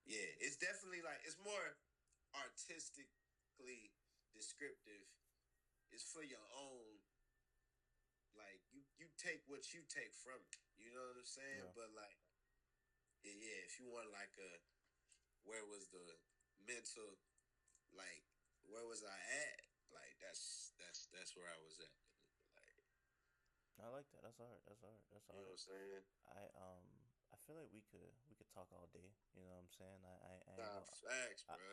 yeah, it's definitely like it's more artistically descriptive. It's for your own, like you take what you take from it. You know what I'm saying? Yeah. But like yeah, if you want like a where was the mental, like where was I at? Like that's where I was at. Like I like that. That's hard. That's hard. That's you know hard. what I'm saying? I feel like we could talk all day. You know what I'm saying? I ain't Nah, gonna facts, bro.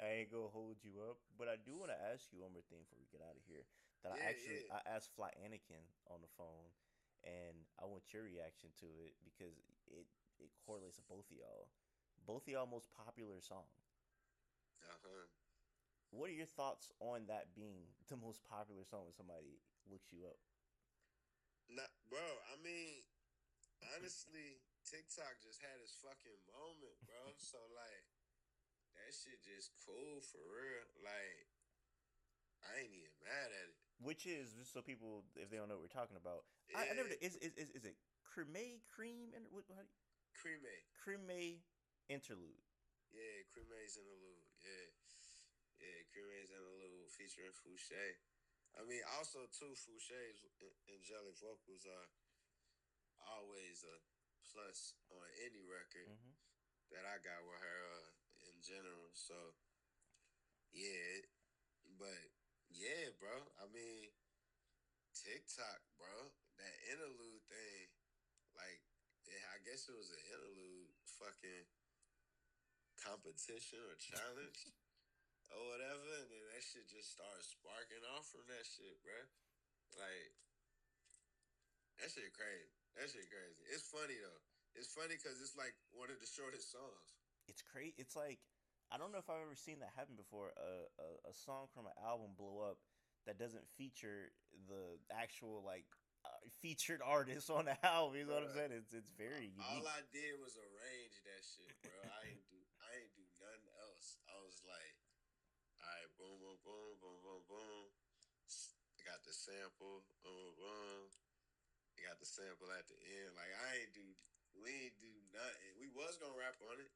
I ain't gonna hold you up, but I do want to ask you one more thing before we get out of here. That Yeah, yeah. I asked Fly Anakin on the phone, and I want your reaction to it because it correlates to both of y'all. Both of y'all most popular song. Uh-huh. What are your thoughts on that being the most popular song when somebody looks you up? Nah, bro, I mean, honestly, TikTok just had its fucking moment, bro. So like that shit just cool for real. Like I ain't even mad at it. Which is just so people, if they don't know what we're talking about, I never Yeah, is it cream and what how do you, creme. creme interlude? Yeah, creme's interlude. Yeah, yeah, creme's interlude featuring Fouché. I mean, also too, Fouché's angelic vocals are always a plus on any record Mm-hmm. that I got with her in general. So yeah, but yeah, bro. I mean, TikTok, bro. That interlude thing. Like, yeah, I guess it was an interlude fucking competition or challenge or whatever. And then that shit just started sparking off from that shit, bro. Like, that shit crazy. That shit crazy. It's funny, though. It's funny because it's like one of the shortest songs. It's crazy. It's like I don't know if I've ever seen that happen before. A song from an album blow up that doesn't feature the actual featured artist on the album. You know what I'm Bruh, saying? It's very all unique. I did was arrange that shit, bro. I ain't do nothing else. I was like, all right, boom, boom, boom, boom, boom, boom. I got the sample, boom, boom, boom. I got the sample at the end. Like we ain't do nothing. We was gonna rap on it,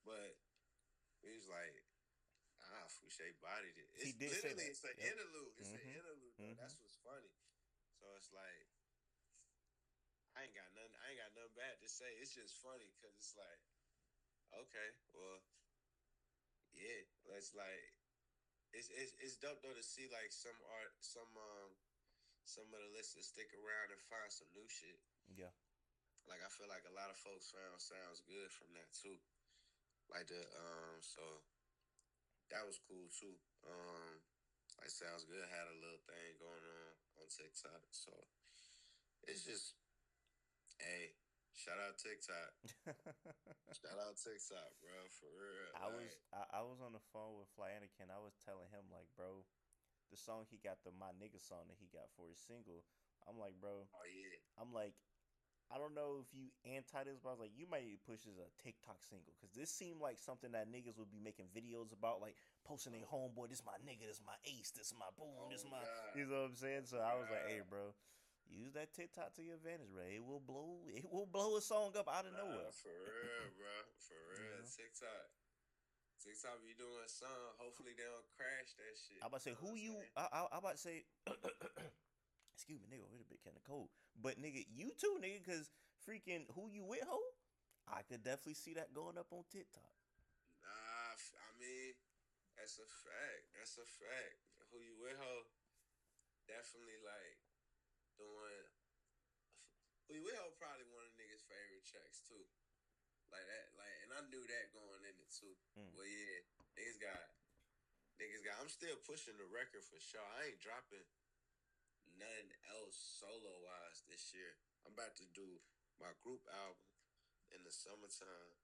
but we was like, Fouché bodied it. He It's did say literally that. it's an Yep. interlude. It's an Mhm. interlude though. Mhm. That's what's funny. So it's like I ain't got nothing. I ain't got nothing bad to say. It's just funny because it's like, okay, well, yeah. Let's like it's dope though to see like some of the listeners stick around and find some new shit. Yeah. Like I feel like a lot of folks found sounds good from that too. Like the so that was cool too. Like Sounds Good had a little thing going on TikTok. So it's just hey, shout out TikTok. Shout out TikTok, bro, for real. Like, I was on the phone with Fly Anakin. I was telling him like, bro, the song he got, the My Nigga song that he got for his single. I'm like, bro, oh yeah. I'm like, I don't know if you anti this, but I was like, you might need to push this as a TikTok single because this seemed like something that niggas would be making videos about, like posting their Oh, homeboy. This my nigga. This my ace. This my boom. This oh my. God. You know what I'm saying? Oh So I was like, hey, God. bro, use that TikTok to your advantage, bro. It will blow. It will blow a song up out of Nah, nowhere. for real, bro. For You real. know. TikTok. TikTok be doing something. Hopefully they don't crash that shit. I about to You say know what I'm who you. saying? I about to say. Excuse me, nigga. It's a bit kind of cold, but nigga, you too, nigga, because freaking who you with, ho? I could definitely see that going up on TikTok. Nah, I mean, that's a fact. That's a fact. Who you with, ho? Definitely like doing. Who you with, ho? Probably one of the niggas' favorite tracks too. Like that, like, and I knew that going in it too. Mm. Well, yeah, niggas got. I'm still pushing the record for sure. I ain't dropping nothing else solo wise this year. I'm about to do my group album in the summertime.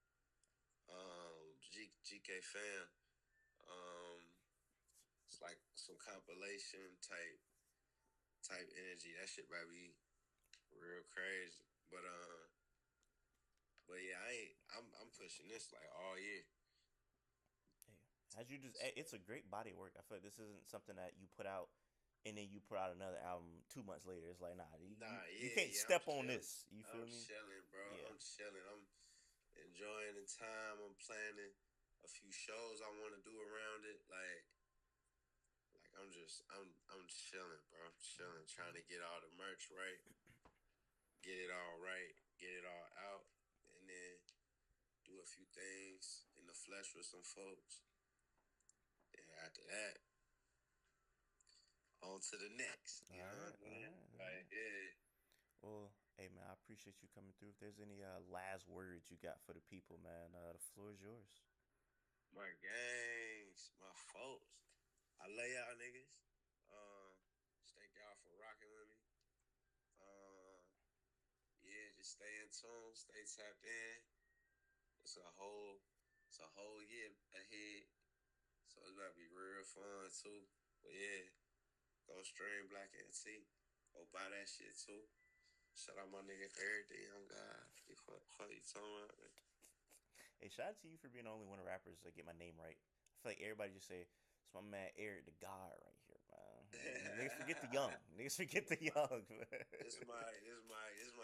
GK Fam. It's like some compilation type energy. That shit might be real crazy. But yeah, I'm pushing this like all year. Hey, as you just, it's a great body of work. I feel like this isn't something that you put out and then you put out another album 2 months later. It's like, nah, Nah, you yeah, can't yeah, I'm step on chilling. this. You feel I'm me? chilling, bro. Yeah. I'm chilling. I'm enjoying the time. I'm planning a few shows I want to do around it. Like I'm chilling, bro. I'm chilling, trying to get all the merch right, get it all right, get it all out, and then do a few things in the flesh with some folks. And after that, on to the next. All You know what right, I all mean? right, all Like, right. yeah. Well, hey man, I appreciate you coming through. If there's any last words you got for the people, man, the floor is yours. My gangs, my folks. I lay y'all niggas. Just thank y'all for rocking with me. Yeah, just stay in tune, stay tapped in. It's a whole it's a whole year ahead. So it's about to be real fun too. But yeah, go stream Black NT. Go buy that shit too. Shout out my nigga everything on God. Fuck you talking about? Hey, shout out to you for being the only one of the rappers that get my name right. I feel like everybody just say it's my man Eric the God right here, man. Niggas forget the young. Niggas forget the young. This my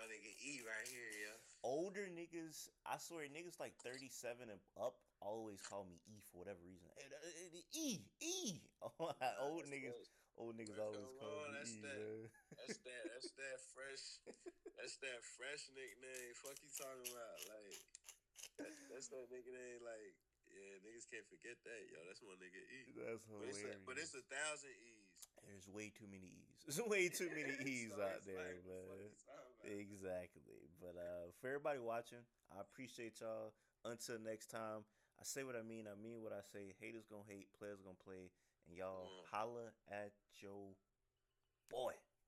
nigga E right here, yo. Older niggas, I swear, niggas like 37 and up always call me E for whatever reason. Hey, E, E. Nah, Old that's niggas, that. old niggas Man, always come call on, me E, man. that's that fresh nickname. Fuck you talking about? Like that's that nigga name. Like yeah, niggas can't forget that, yo. That's my nigga E. That's But it's hilarious. a thousand E's. There's way too many E's. There's way too many E's So out it's there, like, what the man. fuck you talking about? Exactly. But for everybody watching, I appreciate y'all. Until next time, I say what I mean. I mean what I say. Haters gonna hate, players gonna play, and y'all Yeah. holla at your boy.